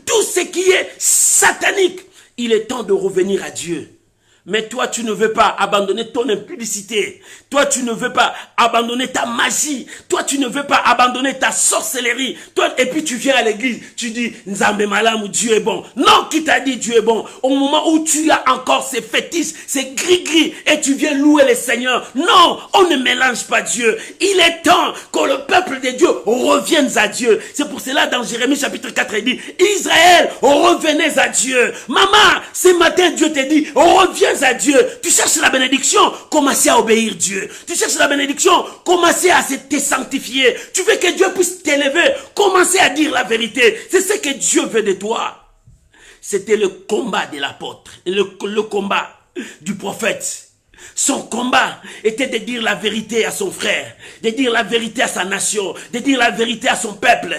tout ce qui est satanique. Il est temps de revenir à Dieu. Mais toi, tu ne veux pas abandonner ton impudicité. Toi, tu ne veux pas abandonner ta magie. Toi, tu ne veux pas abandonner ta sorcellerie. Toi, et puis tu viens à l'église, tu dis, Nzambe Malam, Dieu est bon. Non, qui t'a dit Dieu est bon? Au moment où tu as encore ces fétiches, ces gris-gris, et tu viens louer le Seigneur. Non, on ne mélange pas Dieu. Il est temps que le peuple de Dieu revienne à Dieu. C'est pour cela, dans Jérémie chapitre 4, il dit, Israël, revenez à Dieu. Maman, ce matin, Dieu te dit, reviens à Dieu. Tu cherches la bénédiction, commencez à obéir Dieu. Tu cherches la bénédiction, commencez à te sanctifier. Tu veux que Dieu puisse t'élever, commencez à dire la vérité. C'est ce que Dieu veut de toi. C'était le combat de l'apôtre, le combat du prophète. Son combat était de dire la vérité à son frère, de dire la vérité à sa nation, de dire la vérité à son peuple.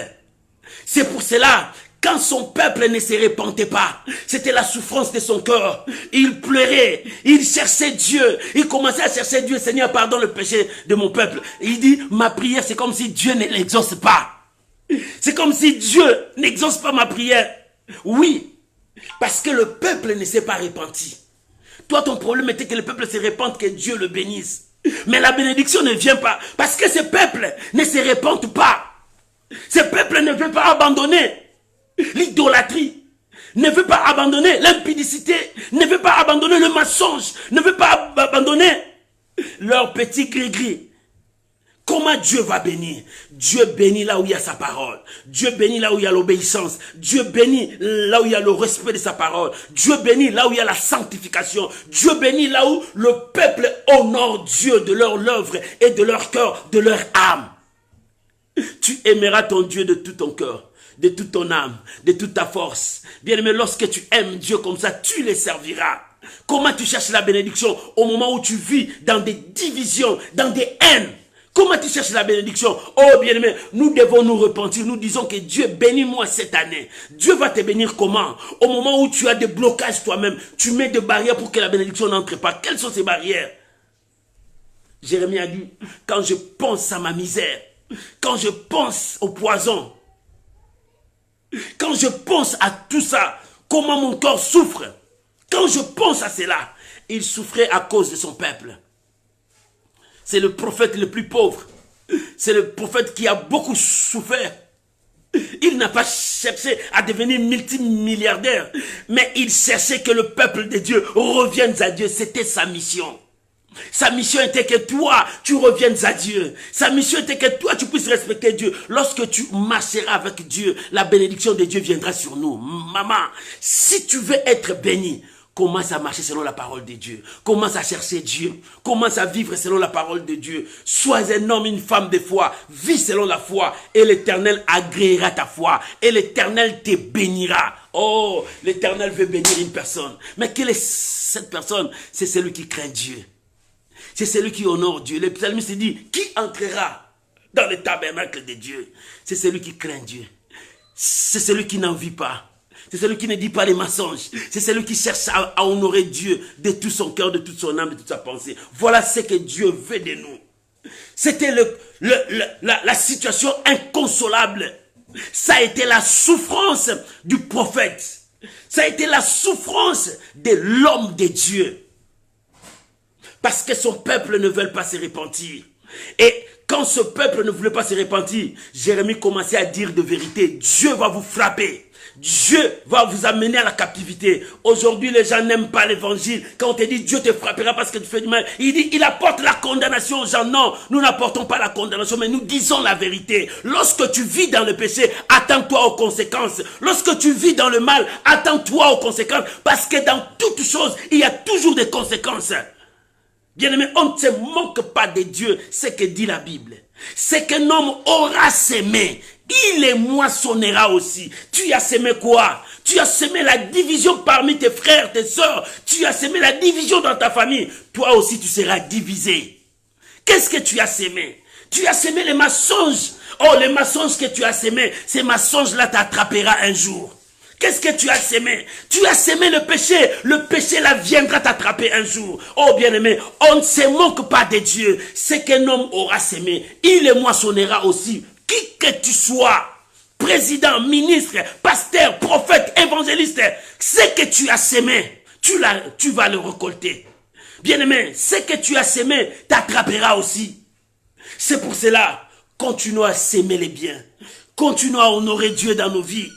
C'est pour cela, quand son peuple ne se repentait pas, c'était la souffrance de son cœur. Il pleurait, il cherchait Dieu. Il commençait à chercher Dieu. Seigneur, pardonne le péché de mon peuple. Il dit, ma prière, c'est comme si Dieu ne l'exauce pas. C'est comme si Dieu n'exauce pas ma prière. Oui, parce que le peuple ne s'est pas repenti. Toi, ton problème était que le peuple se repente, que Dieu le bénisse. Mais la bénédiction ne vient pas. Parce que ce peuple ne se repente pas. Ce peuple ne veut pas abandonner l'idolâtrie, ne veut pas abandonner l'impudicité, ne veut pas abandonner le mensonge, ne veut pas abandonner leur petit gris-gris. Comment Dieu va bénir? Dieu bénit là où il y a sa parole. Dieu bénit là où il y a l'obéissance. Dieu bénit là où il y a le respect de sa parole. Dieu bénit là où il y a la sanctification. Dieu bénit là où le peuple honore Dieu de leur œuvre et de leur cœur, de leur âme. Tu aimeras ton Dieu de tout ton cœur, de toute ton âme, de toute ta force. Bien-aimé, lorsque tu aimes Dieu comme ça, tu les serviras. Comment tu cherches la bénédiction au moment où tu vis dans des divisions, dans des haines? Comment tu cherches la bénédiction? Oh bien-aimé, nous devons nous repentir. Nous disons que Dieu bénis-moi cette année. Dieu va te bénir comment? Au moment où tu as des blocages toi-même, tu mets des barrières pour que la bénédiction n'entre pas. Quelles sont ces barrières? Jérémie a dit, quand je pense à ma misère, quand je pense au poison, quand je pense à tout ça, comment mon corps souffre. Quand je pense à cela, il souffrait à cause de son peuple. C'est le prophète le plus pauvre. C'est le prophète qui a beaucoup souffert. Il n'a pas cherché à devenir multimilliardaire, mais il cherchait que le peuple de Dieu revienne à Dieu. C'était sa mission. Sa mission était que toi, tu reviennes à Dieu. Sa mission était que toi, tu puisses respecter Dieu. Lorsque tu marcheras avec Dieu, la bénédiction de Dieu viendra sur nous. Maman, si tu veux être béni, commence à marcher selon la parole de Dieu. Commence à chercher Dieu. Commence à vivre selon la parole de Dieu. Sois un homme, une femme de foi. Vis selon la foi. Et l'Éternel agréera ta foi. Et l'Éternel te bénira. Oh, l'Éternel veut bénir une personne. Mais quelle est cette personne? C'est celui qui craint Dieu. C'est celui qui honore Dieu. Le psalmiste dit, qui entrera dans le tabernacle de Dieu? C'est celui qui craint Dieu. C'est celui qui n'en vit pas. C'est celui qui ne dit pas les mensonges. C'est celui qui cherche à honorer Dieu de tout son cœur, de toute son âme, de toute sa pensée. Voilà ce que Dieu veut de nous. C'était la situation inconsolable. Ça a été la souffrance du prophète. Ça a été la souffrance de l'homme de Dieu. Parce que son peuple ne veut pas se repentir. Et quand ce peuple ne voulait pas se repentir, Jérémie commençait à dire de vérité, Dieu va vous frapper. Dieu va vous amener à la captivité. Aujourd'hui, les gens n'aiment pas l'évangile. Quand on te dit Dieu te frappera parce que tu fais du mal, il apporte la condamnation aux gens. Non, nous n'apportons pas la condamnation, mais nous disons la vérité. Lorsque tu vis dans le péché, attends-toi aux conséquences. Lorsque tu vis dans le mal, attends-toi aux conséquences. Parce que dans toute chose, il y a toujours des conséquences. Bien-aimé, on ne se moque pas de Dieu, c'est ce que dit la Bible. C'est qu'un homme aura semé, il les moissonnera aussi. Tu as semé quoi? Tu as semé la division parmi tes frères, tes sœurs. Tu as semé la division dans ta famille. Toi aussi, tu seras divisé. Qu'est-ce que tu as semé? Tu as semé les mensonges. Oh, les mensonges que tu as semés, ces mensonges-là t'attrapera un jour. Qu'est-ce que tu as semé? Tu as semé le péché. Le péché là viendra t'attraper un jour. Oh bien-aimé, on ne se moque pas de Dieu. C'est qu'un homme aura semé, il les moissonnera aussi. Qui que tu sois, président, ministre, pasteur, prophète, évangéliste, ce que tu as semé, tu vas le récolter. Bien-aimé, ce que tu as semé t'attrapera aussi. C'est pour cela, continuons à s'aimer les biens. Continuons à honorer Dieu dans nos vies.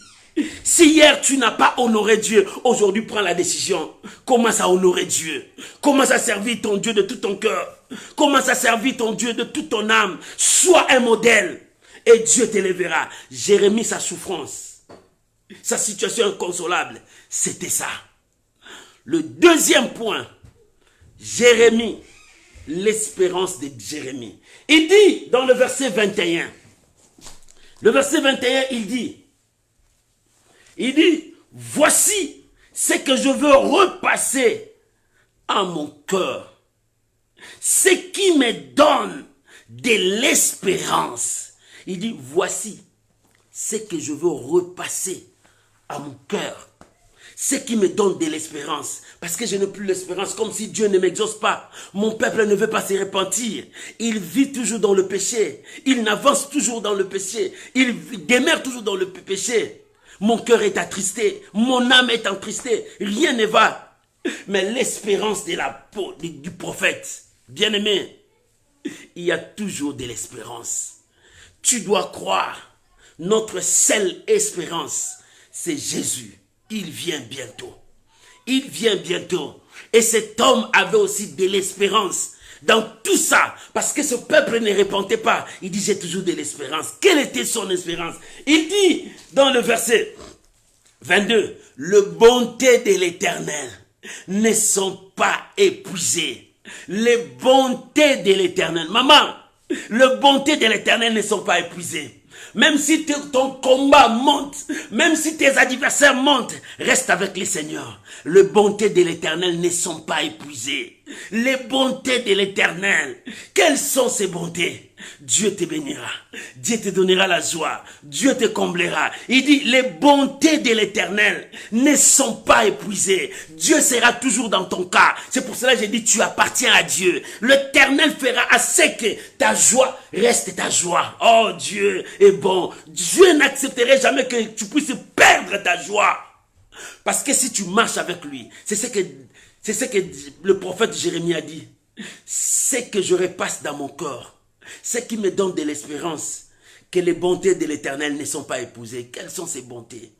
Si hier tu n'as pas honoré Dieu, aujourd'hui prends la décision. Commence à honorer Dieu. Commence à servir ton Dieu de tout ton cœur. Commence à servir ton Dieu de toute ton âme. Sois un modèle et Dieu t'élèvera. Jérémie, sa souffrance, sa situation inconsolable, c'était ça. Le deuxième point, Jérémie, l'espérance de Jérémie. Il dit dans le verset 21, il dit, voici ce que je veux repasser à mon cœur, ce qui me donne de l'espérance. Il dit, voici ce que je veux repasser à mon cœur, ce qui me donne de l'espérance. Parce que je n'ai plus l'espérance, comme si Dieu ne m'exauce pas. Mon peuple ne veut pas se repentir. Il vit toujours dans le péché. Il n'avance toujours dans le péché. Il demeure toujours dans le péché. Mon cœur est attristé, mon âme est entristée, rien ne va. Mais l'espérance du prophète, bien-aimé, il y a toujours de l'espérance. Tu dois croire, notre seule espérance, c'est Jésus. Il vient bientôt. Il vient bientôt. Et cet homme avait aussi de l'espérance dans tout ça, parce que ce peuple ne repentait pas. Il dit, j'ai toujours de l'espérance. Quelle était son espérance? Il dit dans le verset 22, le bonté de l'Éternel ne sont pas épuisées. Les bontés de l'Éternel, maman, les bontés de l'Éternel ne sont pas épuisées. Même si ton combat monte, même si tes adversaires montent, reste avec le Seigneur. Les bontés de l'Éternel ne sont pas épuisées. Les bontés de l'Éternel, quelles sont ces bontés? Dieu te bénira, Dieu te donnera la joie, Dieu te comblera. Il dit, les bontés de l'Éternel ne sont pas épuisées. Dieu sera toujours dans ton cas. C'est pour cela que j'ai dit, tu appartiens à Dieu. L'Éternel fera à ce que ta joie reste ta joie. Oh, Dieu est bon. Dieu n'accepterait jamais que tu puisses perdre ta joie. Parce que si tu marches avec lui, c'est ce que le prophète Jérémie a dit. C'est que je repasse dans mon cœur. Ce qui me donne de l'espérance, que les bontés de l'Éternel ne sont pas épousées. Quelles sont ces bontés?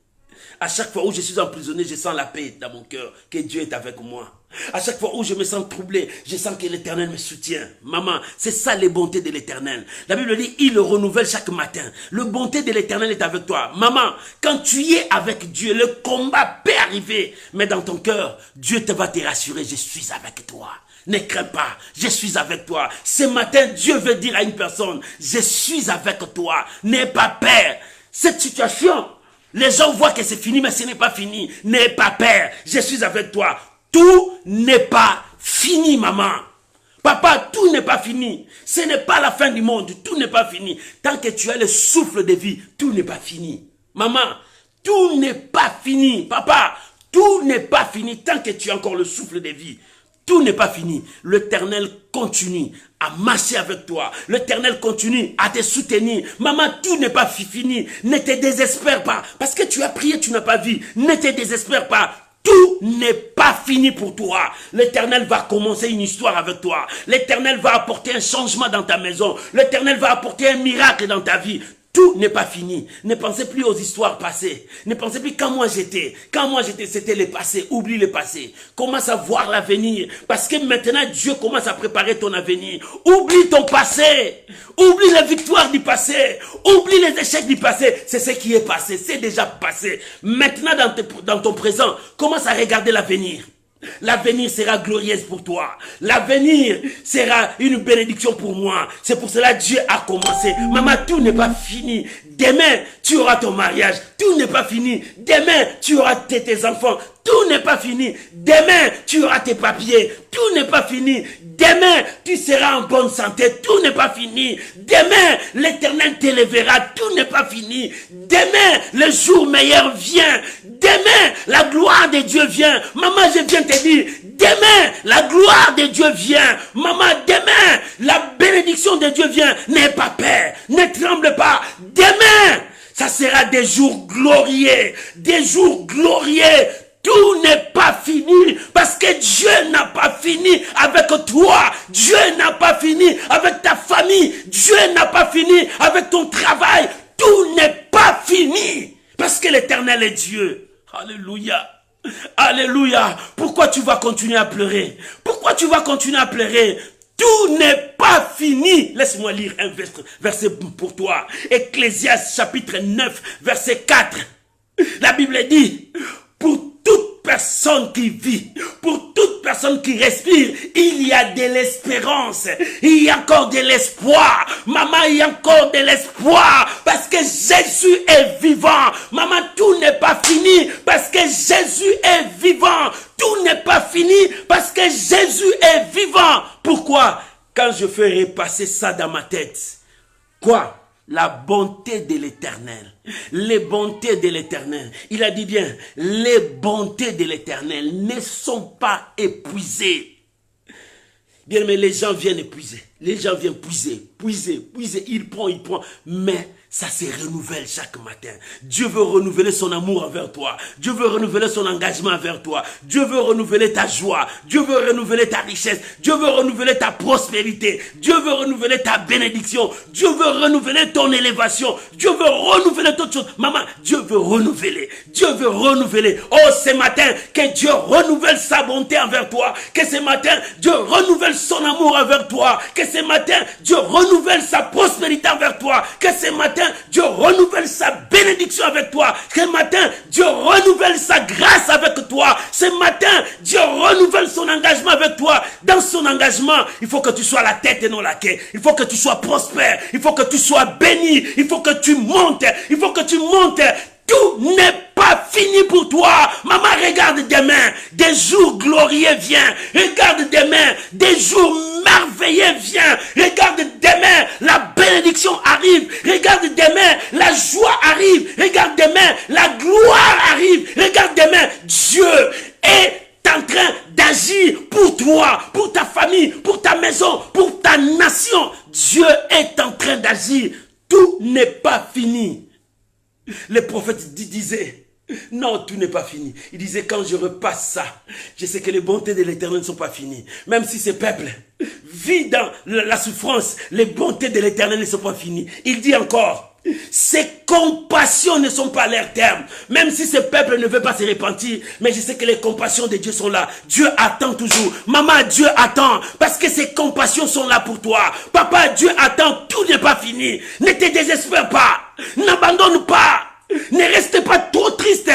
À chaque fois où je suis emprisonné, je sens la paix dans mon cœur, que Dieu est avec moi. À chaque fois où je me sens troublé, je sens que l'Éternel me soutient. Maman, c'est ça les bontés de l'Éternel. La Bible dit, il le renouvelle chaque matin. Le bonté de l'Éternel est avec toi. Maman, quand tu es avec Dieu, le combat peut arriver. Mais dans ton cœur, Dieu va te rassurer, je suis avec toi. Ne crains pas, je suis avec toi. Ce matin, Dieu veut dire à une personne, je suis avec toi. N'aie pas peur. Cette situation, les gens voient que c'est fini, mais ce n'est pas fini. N'aie pas peur, je suis avec toi. Tout n'est pas fini, maman. Papa, tout n'est pas fini. Ce n'est pas la fin du monde, tout n'est pas fini. Tant que tu as le souffle de vie, tout n'est pas fini. Maman, tout n'est pas fini. Papa, tout n'est pas fini tant que tu as encore le souffle de vie. tout n'est pas fini. L'Éternel continue à marcher avec toi. L'Éternel continue à te soutenir. Maman, tout n'est pas fini. Ne te désespère pas. Parce que tu as prié, tu n'as pas vu. Ne te désespère pas. Tout n'est pas fini pour toi. L'Éternel va commencer une histoire avec toi. L'Éternel va apporter un changement dans ta maison. L'Éternel va apporter un miracle dans ta vie. Tout n'est pas fini. Ne pensez plus aux histoires passées. Ne pensez plus quand moi j'étais. Quand moi j'étais, c'était le passé. Oublie le passé. Commence à voir l'avenir. Parce que maintenant, Dieu commence à préparer ton avenir. Oublie ton passé. Oublie la victoire du passé. Oublie les échecs du passé. C'est ce qui est passé. C'est déjà passé. Maintenant, dans ton présent, commence à regarder l'avenir. L'avenir sera glorieuse pour toi. L'avenir sera une bénédiction pour moi. C'est pour cela que Dieu a commencé. Maman, tout n'est pas fini. Demain, tu auras ton mariage. Tout n'est pas fini. Demain, tu auras tes enfants. Tout n'est pas fini. Demain, tu auras tes papiers. Tout n'est pas fini. Demain, tu seras en bonne santé. Tout n'est pas fini. Demain, l'Éternel t'élèvera. Tout n'est pas fini. Demain, le jour meilleur vient. Demain, la gloire de Dieu vient. Maman, je viens te dire, demain, la gloire de Dieu vient. Maman, demain, la bénédiction de Dieu vient. N'aie pas peur. Ne tremble pas. Demain, ça sera des jours glorieux. Des jours glorieux. Tout n'est pas fini parce que Dieu n'a pas fini avec toi. Dieu n'a pas fini avec ta famille. Dieu n'a pas fini avec ton travail. Tout n'est pas fini parce que l'Éternel est Dieu. Alléluia. Alléluia. Pourquoi tu vas continuer à pleurer? Pourquoi tu vas continuer à pleurer? Tout n'est pas fini. Laisse-moi lire un verset pour toi. Ecclésiaste chapitre 9, verset 4. La Bible dit, pour toute personne qui vit, pour toute personne qui respire, il y a de l'espérance, il y a encore de l'espoir. Maman, il y a encore de l'espoir parce que Jésus est vivant. Maman, tout n'est pas fini parce que Jésus est vivant. Tout n'est pas fini parce que Jésus est vivant. Pourquoi? Quand je fais repasser ça dans ma tête, quoi? La bonté de l'Éternel. Les bontés de l'Éternel. Il a dit bien, les bontés de l'Éternel ne sont pas épuisées. Bien, mais les gens viennent épuiser. Les gens viennent puiser. Il prend. Mais ça se renouvelle chaque matin. Dieu veut renouveler son amour envers toi. Dieu veut renouveler son engagement envers toi. Dieu veut renouveler ta joie. Dieu veut renouveler ta richesse. Dieu veut renouveler ta prospérité. Dieu veut renouveler ta bénédiction. Dieu veut renouveler ton élévation. Dieu veut renouveler toutes choses. Maman, Dieu veut renouveler. Dieu veut renouveler. Oh, ce matin, que Dieu renouvelle sa bonté envers toi. Que ce matin, Dieu renouvelle son amour envers toi. Que ce matin, Dieu renouvelle sa prospérité envers toi. Que ce matin, Dieu renouvelle sa bénédiction avec toi. Ce matin, Dieu renouvelle sa grâce avec toi. Ce matin, Dieu renouvelle son engagement avec toi. Dans son engagement, il faut que tu sois la tête et non la queue. Il faut que tu sois prospère. Il faut que tu sois béni. Il faut que tu montes. Il faut que tu montes. Tout n'est pas fini pour toi. Maman, regarde demain. Des jours glorieux viennent. Regarde demain. Des jours merveilleux viennent. Regarde demain. La bénédiction arrive. Regarde demain. La joie arrive. Regarde demain. La gloire arrive. Regarde demain. Dieu est en train d'agir pour toi, pour ta famille, pour ta maison, pour ta nation. Dieu est en train d'agir. Tout n'est pas fini. Les prophètes disaient, non, tout n'est pas fini. Il disait, quand je repasse ça, je sais que les bontés de l'Éternel ne sont pas finies. Même si ce peuple vit dans la souffrance, les bontés de l'Éternel ne sont pas finies. Il dit encore, ses compassions ne sont pas à leur terme. Même si ce peuple ne veut pas se repentir, mais je sais que les compassions de Dieu sont là. Dieu attend toujours. Maman, Dieu attend parce que ses compassions sont là pour toi. Papa, Dieu attend. Tout n'est pas fini. Ne te désespère pas. N'abandonne pas. Ne reste pas trop triste.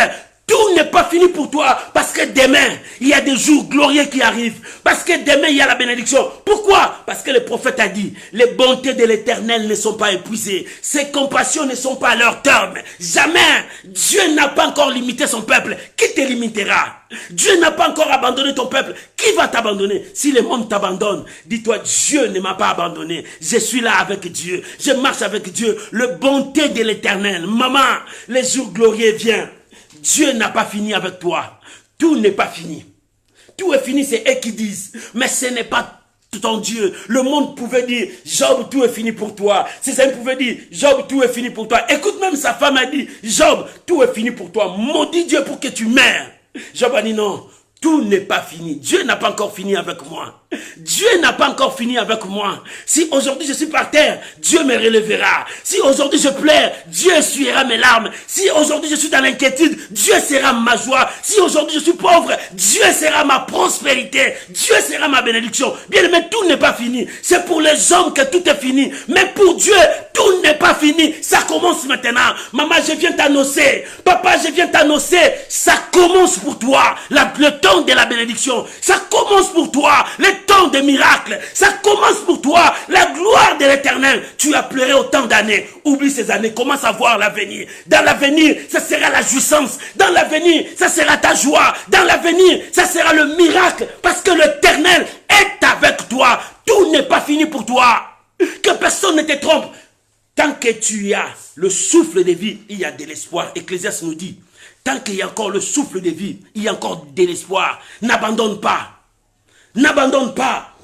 Tout n'est pas fini pour toi parce que demain, il y a des jours glorieux qui arrivent. Parce que demain, il y a la bénédiction. Pourquoi? Parce que le prophète a dit, les bontés de l'Éternel ne sont pas épuisées. Ses compassions ne sont pas à leur terme. Jamais. Dieu n'a pas encore limité son peuple. Qui te limitera? Dieu n'a pas encore abandonné ton peuple. Qui va t'abandonner? Si le monde t'abandonne, dis-toi, Dieu ne m'a pas abandonné. Je suis là avec Dieu. Je marche avec Dieu. Le bonté de l'Éternel. Maman, les jours glorieux viennent. Dieu n'a pas fini avec toi. Tout n'est pas fini. tout est fini, c'est eux qui disent. Mais ce n'est pas ton Dieu. Le monde pouvait dire, Job, tout est fini pour toi. Ses amis pouvaient dire, Job, tout est fini pour toi. Écoute, même sa femme a dit, Job, tout est fini pour toi. Maudit Dieu pour que tu meurs. Job a dit non. Tout n'est pas fini. Dieu n'a pas encore fini avec moi. Dieu n'a pas encore fini avec moi. Si aujourd'hui je suis par terre, Dieu me relèvera. Si aujourd'hui je pleure, Dieu essuiera mes larmes. Si aujourd'hui je suis dans l'inquiétude, Dieu sera ma joie. Si aujourd'hui je suis pauvre, Dieu sera ma prospérité. Dieu sera ma bénédiction. Bien aimé, tout n'est pas fini. C'est pour les hommes que tout est fini. Mais pour Dieu, tout n'est pas fini. Ça commence maintenant. Maman, je viens t'annoncer. Papa, je viens t'annoncer. Ça commence pour toi. Le temps de la bénédiction. Ça commence pour toi. Le temps des miracles. Ça commence pour toi. La gloire de l'éternel. Tu as pleuré autant d'années. Oublie ces années. Commence à voir l'avenir. Dans l'avenir, ça sera la jouissance. Dans l'avenir, ça sera ta joie. Dans l'avenir, ça sera le miracle. Parce que l'éternel est avec toi. Tout n'est pas fini pour toi. Que personne ne te trompe. Tant que tu as le souffle de vie, il y a de l'espoir. Ecclésiaste nous dit, tant qu'il y a encore le souffle de vie, il y a encore de l'espoir. N'abandonne pas. N'abandonne pas.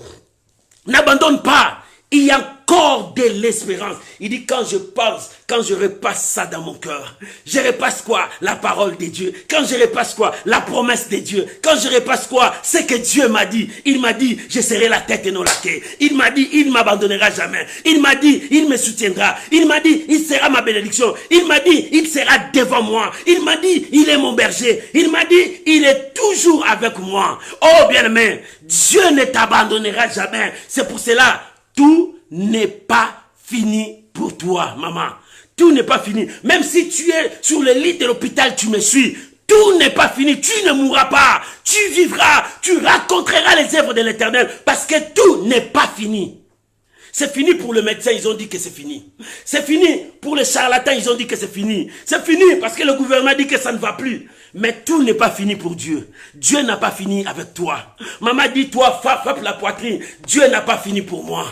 N'abandonne pas. Il y a encore de l'espérance. Il dit quand je pense, quand je repasse ça dans mon cœur, je repasse quoi? La parole de Dieu. Quand je repasse quoi? La promesse de Dieu. Quand je repasse quoi? Ce que Dieu m'a dit. Il m'a dit, je serai la tête et non la queue. Il m'a dit, il ne m'abandonnera jamais. Il m'a dit, il me soutiendra. Il m'a dit, il sera ma bénédiction. Il m'a dit, il sera devant moi. Il m'a dit, il est mon berger. Il m'a dit, il est toujours avec moi. Oh bien-aimé, Dieu ne t'abandonnera jamais. C'est pour cela, tout n'est pas fini pour toi, maman. Tout n'est pas fini. Même si tu es sur le lit de l'hôpital, tu me suis. Tout n'est pas fini. Tu ne mourras pas. Tu vivras. Tu raconteras les œuvres de l'Éternel. Parce que tout n'est pas fini. C'est fini pour le médecin, ils ont dit que c'est fini. C'est fini pour les charlatans, ils ont dit que c'est fini. C'est fini parce que le gouvernement dit que ça ne va plus. Mais tout n'est pas fini pour Dieu. Dieu n'a pas fini avec toi. Maman dit, toi, frappe la poitrine. Dieu n'a pas fini pour moi.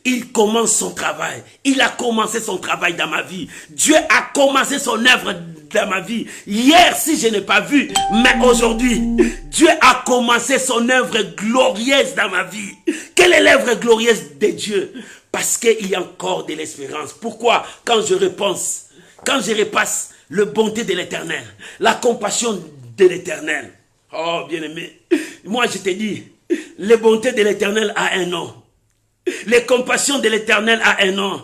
Il commence son travail. Il a commencé son travail dans ma vie. Dieu a commencé son œuvre dans ma vie. Hier, si je n'ai pas vu, mais aujourd'hui, Dieu a commencé son œuvre glorieuse dans ma vie. Quelle est l'œuvre glorieuse de Dieu? Parce qu'il y a encore de l'espérance. Pourquoi? Quand je repense, quand je repasse la bonté de l'Éternel, la compassion de l'Éternel. Oh, bien-aimé, moi je te dis, la bonté de l'Éternel a un nom. Les compassions de l'Éternel a un nom.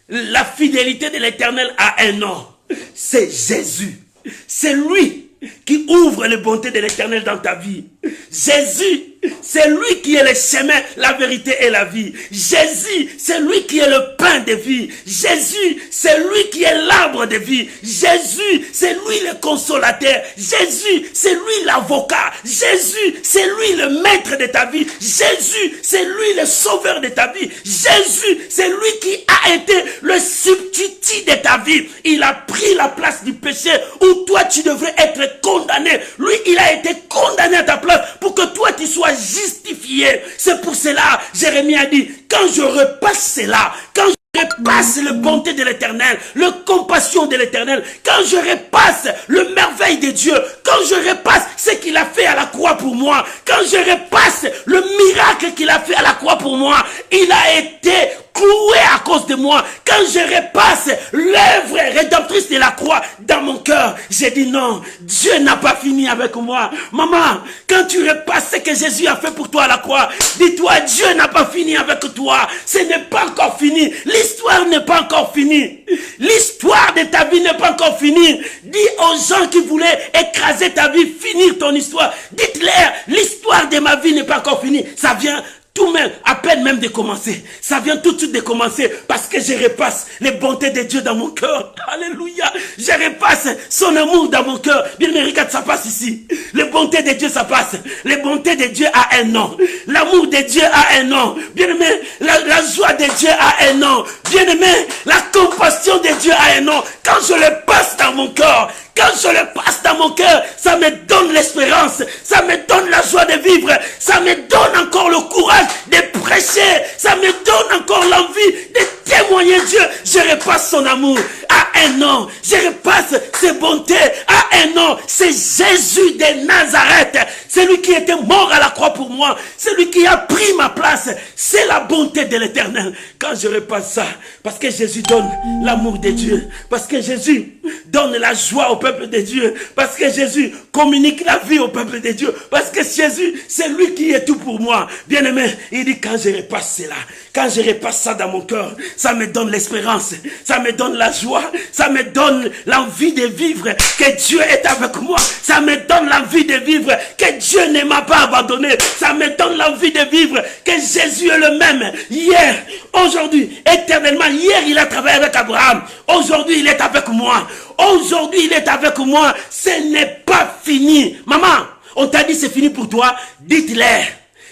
La fidélité de l'Éternel a un nom. C'est Jésus. C'est lui qui ouvre les bontés de l'Éternel dans ta vie. Jésus, c'est lui qui est le chemin, la vérité et la vie. Jésus, c'est lui qui est le pain de vie. Jésus, c'est lui qui est l'arbre de vie. Jésus, c'est lui le consolateur. Jésus, c'est lui l'avocat. Jésus, c'est lui le maître de ta vie. Jésus, c'est lui le sauveur de ta vie. Jésus, c'est lui qui a été le substitut de ta vie. Il a pris la place du péché où toi tu devrais être condamné. Lui, il a été condamné à ta place pour que toi tu sois justifié. C'est pour cela, Jérémie a dit, quand je repasse cela, quand je repasse la bonté de l'Éternel, la compassion de l'Éternel, quand je repasse le merveille de Dieu, quand je repasse ce qu'il a fait à la croix pour moi, quand je repasse le miracle qu'il a fait à la croix pour moi, il a été cloué à cause de moi. Quand je repasse l'œuvre rédemptrice de la croix dans mon cœur, j'ai dit non, Dieu n'a pas fini avec moi. Maman, quand tu repasses ce que Jésus a fait pour toi à la croix, dis-toi, Dieu n'a pas fini avec toi. Ce n'est pas encore fini. L'histoire n'est pas encore finie. L'histoire de ta vie n'est pas encore finie. Dis aux gens qui voulaient écraser ta vie, finir ton histoire. Dites-leur, l'histoire de ma vie n'est pas encore finie. Ça vient tout même, à peine même de commencer. Ça vient tout de suite de commencer parce que je repasse les bontés de Dieu dans mon cœur. Alléluia. Je repasse son amour dans mon cœur. Bien aimé, regarde, ça passe ici. Les bontés de Dieu, ça passe. Les bontés de Dieu a un nom. L'amour de Dieu a un nom. Bien aimé, la joie de Dieu a un nom. Bien aimé, la compassion de Dieu a un nom. Quand je le passe dans mon cœur, Quand je le passe dans mon cœur, ça me donne l'espérance, ça me donne la joie de vivre, ça me donne encore le courage de prêcher, ça me donne encore l'envie de témoigner Dieu. Je repasse son amour à un nom, je repasse ses bontés à un nom. C'est Jésus de Nazareth, celui qui était mort à la croix pour moi, celui qui a pris ma place. C'est la bonté de l'Éternel. Quand je repasse ça, parce que Jésus donne l'amour de Dieu, parce que Jésus donne la joie au peuple de Dieu, parce que Jésus communique la vie au peuple de Dieu, parce que Jésus, c'est lui qui est tout pour moi. Bien-aimé, il dit quand je repasse cela, quand je repasse ça dans mon cœur, ça me donne l'espérance, ça me donne la joie, ça me donne l'envie de vivre, que Dieu est avec moi, ça me donne l'envie de vivre, que Dieu ne m'a pas abandonné, ça me donne l'envie de vivre, que Jésus est le même, hier, aujourd'hui, éternellement. Hier, il a travaillé avec Abraham, aujourd'hui, il est avec moi, aujourd'hui, il est avec moi, ce n'est pas fini. Maman, on t'a dit c'est fini pour toi, dites-leur.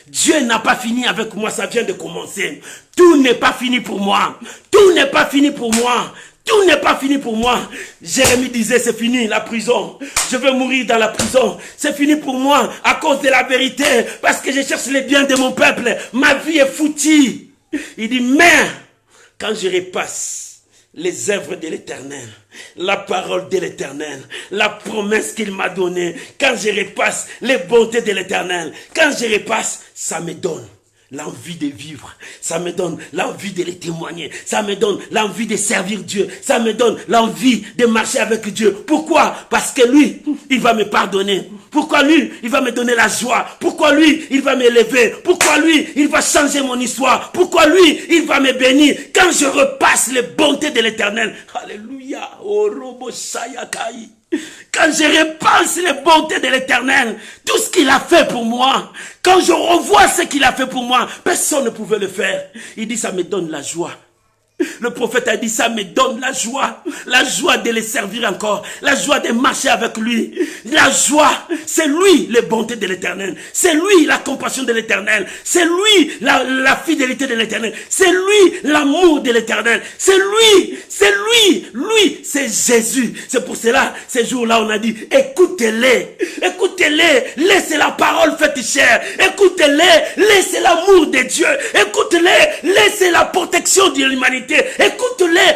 Dieu n'a pas fini avec moi, ça vient de commencer. Tout n'est pas fini pour moi. Tout n'est pas fini pour moi. Tout n'est pas fini pour moi. Jérémie disait, c'est fini la prison. Je veux mourir dans la prison. C'est fini pour moi à cause de la vérité. Parce que je cherche les biens de mon peuple. Ma vie est foutue. Il dit, mais quand je repasse les œuvres de l'Éternel, la parole de l'Éternel, la promesse qu'il m'a donnée, quand je repasse les bontés de l'Éternel, quand je repasse, ça me donne l'envie de vivre, ça me donne l'envie de les témoigner, ça me donne l'envie de servir Dieu, ça me donne l'envie de marcher avec Dieu. Pourquoi? Parce que lui, il va me pardonner. Pourquoi lui, il va me donner la joie? Pourquoi lui, il va m'élever? Pourquoi lui, il va changer mon histoire? Pourquoi lui, il va me bénir? Quand je repasse les bontés de l'Éternel, alléluia, oh robo sayakai. Quand je repense les bontés de l'Éternel, tout ce qu'il a fait pour moi, quand je revois ce qu'il a fait pour moi, personne ne pouvait le faire. Il dit, ça me donne la joie. Le prophète a dit, ça me donne la joie de les servir encore, la joie de marcher avec lui. La joie, c'est lui les bontés de l'Éternel, c'est lui la compassion de l'Éternel, c'est lui la fidélité de l'Éternel, c'est lui l'amour de l'Éternel, c'est lui, c'est Jésus. C'est pour cela, ces jours-là, on a dit, écoutez-les, laissez la parole faite chair, écoutez-les, laissez l'amour de Dieu, écoutez-les, laissez la protection de l'humanité. Écoute-les,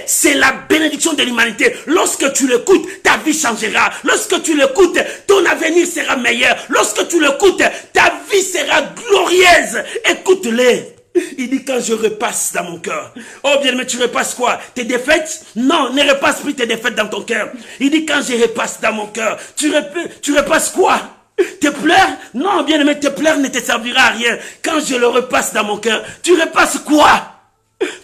c'est la bénédiction de l'humanité. Lorsque tu l'écoutes, ta vie changera. Lorsque tu l'écoutes, ton avenir sera meilleur. Lorsque tu l'écoutes, ta vie sera glorieuse. Écoute-les. Il dit quand je repasse dans mon cœur. Oh bien, mais tu repasses quoi? Tes défaites? Non, ne repasse plus tes défaites dans ton cœur. Il dit quand je repasse dans mon cœur, tu repasses quoi? Tes pleurs? Non, bien aimé, tes pleurs ne te servira à rien. Quand je le repasse dans mon cœur, tu repasses quoi?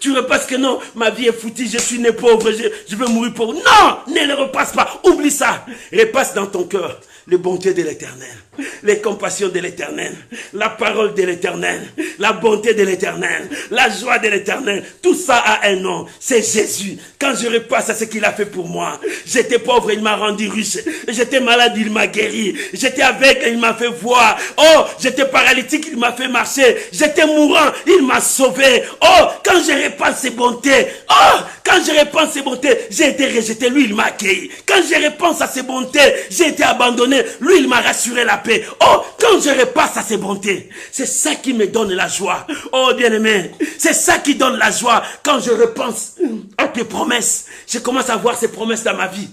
Tu repasses que non, ma vie est foutue, je suis né pauvre, je veux mourir pauvre. Non, ne le repasse pas, oublie ça. Repasse dans ton cœur les bontés de l'Éternel, les compassions de l'Éternel, la parole de l'Éternel, la bonté de l'Éternel, la joie de l'Éternel. Tout ça a un nom, c'est Jésus. Quand je repasse à ce qu'il a fait pour moi, j'étais pauvre, il m'a rendu riche. J'étais malade, il m'a guéri. J'étais aveugle, il m'a fait voir. Oh, j'étais paralytique, il m'a fait marcher. J'étais mourant, il m'a sauvé. Oh, quand je repasse ses bontés, oh, quand je repense ses bontés, j'ai été rejeté, lui il m'a accueilli. Quand je repense à ses bontés, j'ai été abandonné, lui il m'a rassuré la paix. Oh, quand je repasse à ses bontés, c'est ça qui me donne la joie. Oh bien-aimé, c'est ça qui donne la joie. Quand je repense à tes promesses, je commence à voir ces promesses dans ma vie.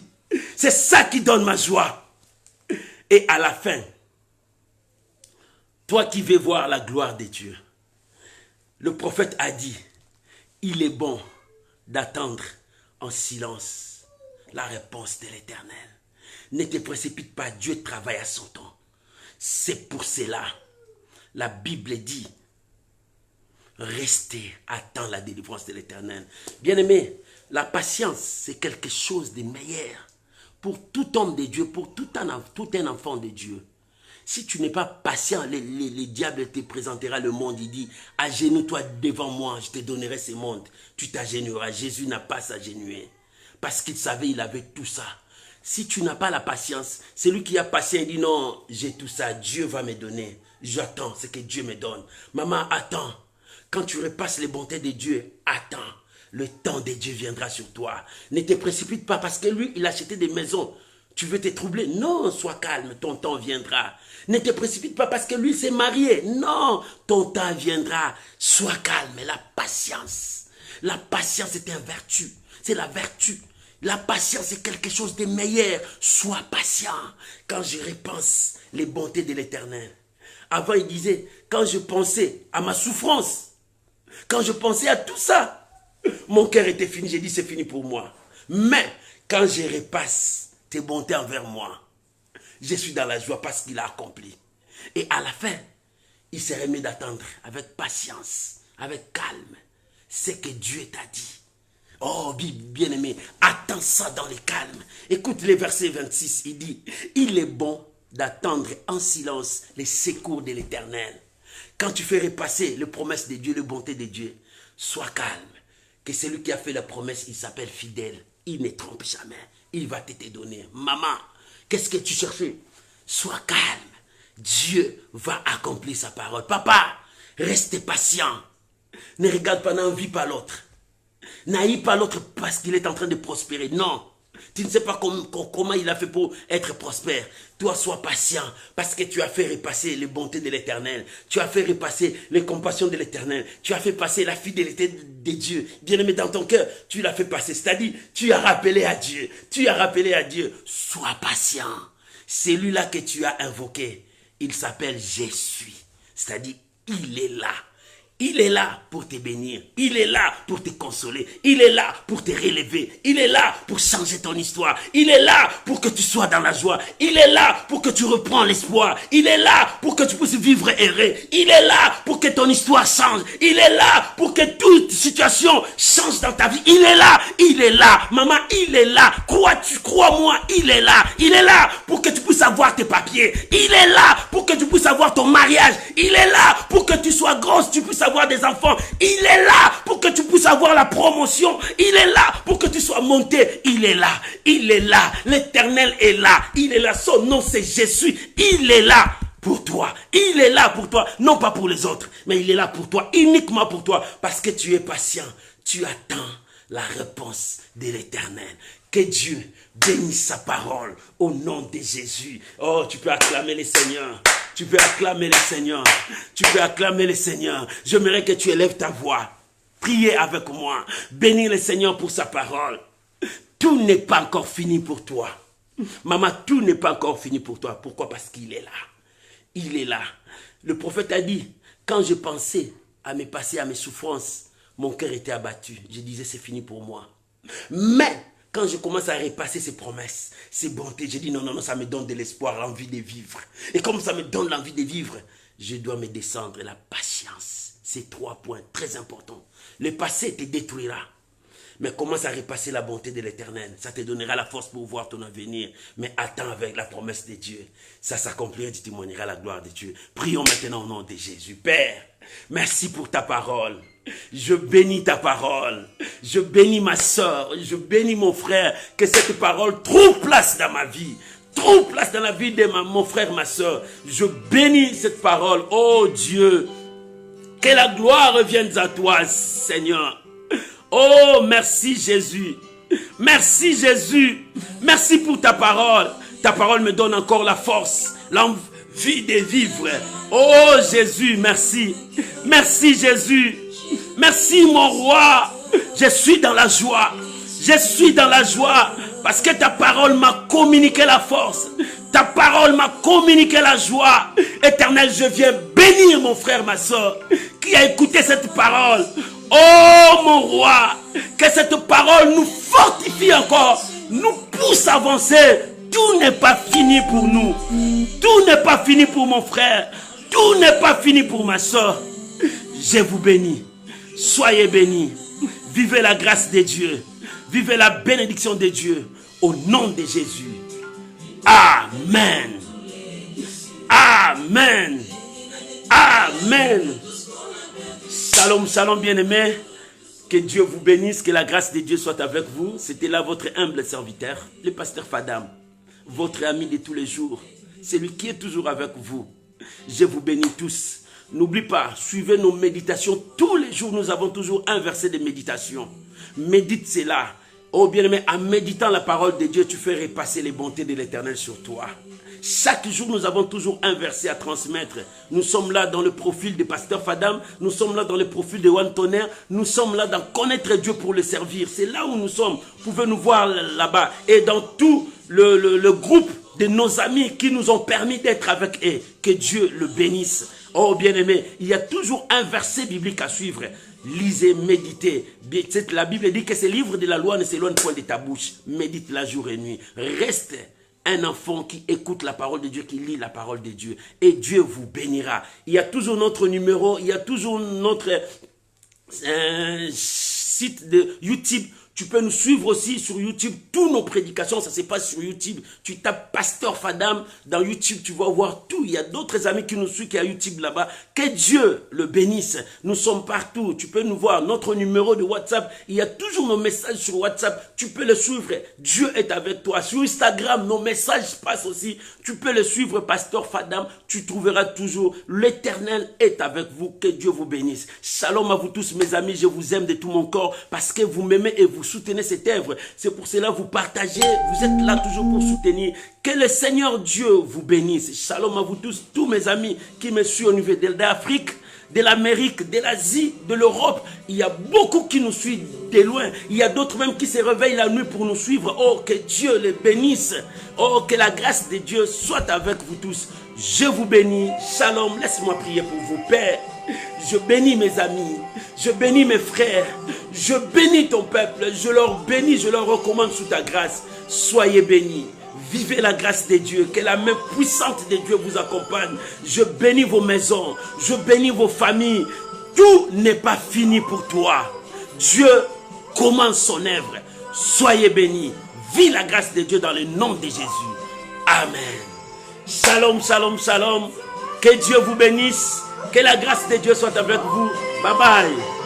C'est ça qui donne ma joie. Et à la fin, toi qui veux voir la gloire de Dieu, le prophète a dit, il est bon d'attendre en silence la réponse de l'Éternel. Ne te précipite pas, Dieu travaille à son temps. C'est pour cela, la Bible dit, restez, attends la délivrance de l'Éternel. Bien-aimé, la patience, c'est quelque chose de meilleur pour tout homme de Dieu, pour tout un enfant de Dieu. Si tu n'es pas patient, les diables te présentera le monde. Il dit, agenouille-toi devant moi, je te donnerai ce monde. Tu t'agenouilleras. Jésus n'a pas s'agenouiller. Parce qu'il savait, il avait tout ça. Si tu n'as pas la patience, celui qui a patience, il dit non, j'ai tout ça, Dieu va me donner. J'attends ce que Dieu me donne. Maman, attends. Quand tu repasses les bontés de Dieu, attends. Le temps de Dieu viendra sur toi. Ne te précipite pas parce que lui, il a acheté des maisons. Tu veux te troubler? Non, sois calme, ton temps viendra. Ne te précipite pas parce que lui s'est marié. Non, ton temps viendra. Sois calme, la patience. La patience est une vertu. C'est la vertu. La patience est quelque chose de meilleur. Sois patient. Quand je repense les bontés de l'Éternel. Avant, il disait, quand je pensais à ma souffrance, quand je pensais à tout ça, mon cœur était fini. J'ai dit, c'est fini pour moi. Mais quand je repasse tes bontés envers moi, je suis dans la joie parce qu'il a accompli. Et à la fin, il se remet d'attendre avec patience, avec calme, ce que Dieu t'a dit. Oh, bien-aimé, attends ça dans le calme. Écoute le verset 26, il dit, il est bon d'attendre en silence les secours de l'Éternel. Quand tu fais repasser les promesses de Dieu, les bontés de Dieu, sois calme. Que celui qui a fait la promesse, il s'appelle fidèle. Il ne trompe jamais. Il va te donner. Maman, qu'est-ce que tu cherchais? Sois calme. Dieu va accomplir sa parole. Papa, reste patient. Ne regarde pas, n'envie pas l'autre. N'haïs pas l'autre parce qu'il est en train de prospérer. Non. Tu ne sais pas comment il a fait pour être prospère. Toi, sois patient parce que tu as fait repasser les bontés de l'Éternel. Tu as fait repasser les compassions de l'Éternel. Tu as fait passer la fidélité de Dieu. Bien-aimé, dans ton cœur, tu l'as fait passer. C'est-à-dire, tu as rappelé à Dieu. Tu as rappelé à Dieu. Sois patient. Celui-là que tu as invoqué, il s'appelle Je suis. C'est-à-dire, il est là. Il est là pour te bénir. Il est là pour te consoler. Il est là pour te relever. Il est là pour changer ton histoire. Il est là pour que tu sois dans la joie. Il est là pour que tu reprends l'espoir. Il est là pour que tu puisses vivre heureux. Il est là pour que ton histoire change. Il est là pour que toute situation change dans ta vie. Il est là. Il est là. Maman, il est là. Crois-moi, il est là. Il est là pour que tu puisses avoir tes papiers. Il est là pour que tu puisses avoir ton mariage. Il est là pour que tu sois grosse, tu puisses avoir des enfants. Il est là pour que tu puisses avoir la promotion. Il est là pour que tu sois monté. Il est là. Il est là. L'Éternel est là. Il est là. Son nom c'est Jésus. Il est là pour toi. Il est là pour toi. Non pas pour les autres, mais il est là pour toi. Uniquement pour toi. Parce que tu es patient. Tu attends la réponse de l'Éternel. Que Dieu bénisse sa parole au nom de Jésus. Oh, tu peux acclamer le Seigneur. Tu peux acclamer le Seigneur. Tu peux acclamer le Seigneur. J'aimerais que tu élèves ta voix. Priez avec moi. Bénis le Seigneur pour sa parole. Tout n'est pas encore fini pour toi. Maman, tout n'est pas encore fini pour toi. Pourquoi? Parce qu'il est là. Il est là. Le prophète a dit, quand je pensais à mes passés, à mes souffrances, mon cœur était abattu. Je disais, c'est fini pour moi. Mais quand je commence à repasser ces promesses, ces bontés, je dis non, ça me donne de l'espoir, l'envie de vivre. Et comme ça me donne l'envie de vivre, je dois me descendre. La patience, c'est 3 points très importants. Le passé te détruira. Mais commence à repasser la bonté de l'Éternel. Ça te donnera la force pour voir ton avenir. Mais attends avec la promesse de Dieu. Ça s'accomplira, tu témoigneras la gloire de Dieu. Prions maintenant au nom de Jésus. Père, merci pour ta parole. Je bénis ta parole. Je bénis ma soeur. Je bénis mon frère. Que cette parole trouve place dans ma vie. Trouve place dans la vie de mon frère, ma soeur. Je bénis cette parole. Oh Dieu, que la gloire revienne à toi, Seigneur. Oh, merci Jésus. Merci Jésus. Merci pour ta parole. Ta parole me donne encore la force, l'envie de vivre. Oh Jésus, merci. Merci Jésus. Merci mon roi. Je suis dans la joie. Je suis dans la joie parce que ta parole m'a communiqué la force. Ta parole m'a communiqué la joie. Éternel, je viens bénir mon frère, ma soeur qui a écouté cette parole. Oh mon roi, que cette parole nous fortifie encore, nous pousse à avancer. Tout n'est pas fini pour nous. Tout n'est pas fini pour mon frère. Tout n'est pas fini pour ma soeur. Je vous bénis. Soyez bénis. Vivez la grâce de Dieu. Vivez la bénédiction de Dieu. Au nom de Jésus. Amen. Amen. Amen. Shalom, shalom bien-aimés. Que Dieu vous bénisse, que la grâce de Dieu soit avec vous. C'était là votre humble serviteur, le pasteur Fadam, votre ami de tous les jours, celui qui est toujours avec vous. Je vous bénis tous. N'oublie pas, suivez nos méditations. Tous les jours, nous avons toujours un verset de méditation. Médite cela. Oh bien-aimé, en méditant la parole de Dieu, tu fais repasser les bontés de l'Éternel sur toi. Chaque jour, nous avons toujours un verset à transmettre. Nous sommes là dans le profil de Pasteur Fadam. Nous sommes là dans le profil de Juan Tonnerre. Nous sommes là dans connaître Dieu pour le servir. C'est là où nous sommes. Vous pouvez nous voir là-bas. Et dans tout le groupe de nos amis qui nous ont permis d'être avec eux. Que Dieu le bénisse. Oh bien-aimé, il y a toujours un verset biblique à suivre. Lisez, méditez. La Bible dit que ce livre de la loi ne s'éloigne point de ta bouche. Médite la jour et nuit. Reste un enfant qui écoute la parole de Dieu, qui lit la parole de Dieu. Et Dieu vous bénira. Il y a toujours notre numéro, il y a toujours notre site de YouTube. Tu peux nous suivre aussi sur YouTube. Toutes nos prédications, ça se passe sur YouTube. Tu tapes Pasteur Fadam dans YouTube, tu vas voir tout. Il y a d'autres amis qui nous suivent, qui a YouTube là-bas. Que Dieu le bénisse. Nous sommes partout. Tu peux nous voir. Notre numéro de WhatsApp, il y a toujours nos messages sur WhatsApp. Tu peux le suivre. Dieu est avec toi. Sur Instagram, nos messages passent aussi. Tu peux le suivre, Pasteur Fadam. Tu trouveras toujours. L'Éternel est avec vous. Que Dieu vous bénisse. Shalom à vous tous, mes amis. Je vous aime de tout mon corps parce que vous m'aimez et vous soutenez cette œuvre. C'est pour cela que vous partagez. Vous êtes là toujours pour soutenir. Que le Seigneur Dieu vous bénisse. Shalom à vous tous mes amis qui me suivent au niveau de l'Afrique, de l'Amérique, de l'Asie, de l'Europe. Il y a beaucoup qui nous suivent de loin. Il y a d'autres même qui se réveillent la nuit pour nous suivre. Oh, que Dieu les bénisse. Oh, que la grâce de Dieu soit avec vous tous. Je vous bénis. Shalom. Laisse-moi prier pour vous, Père. Je bénis mes amis, je bénis mes frères, je bénis ton peuple, je leur bénis, je leur recommande sous ta grâce. Soyez bénis, vivez la grâce de Dieu, que la main puissante de Dieu vous accompagne. Je bénis vos maisons, je bénis vos familles. Tout n'est pas fini pour toi. Dieu commence son œuvre. Soyez bénis, vive la grâce de Dieu dans le nom de Jésus. Amen. Shalom, shalom, shalom. Que Dieu vous bénisse. Que la grâce de Dieu soit avec vous. Bye bye.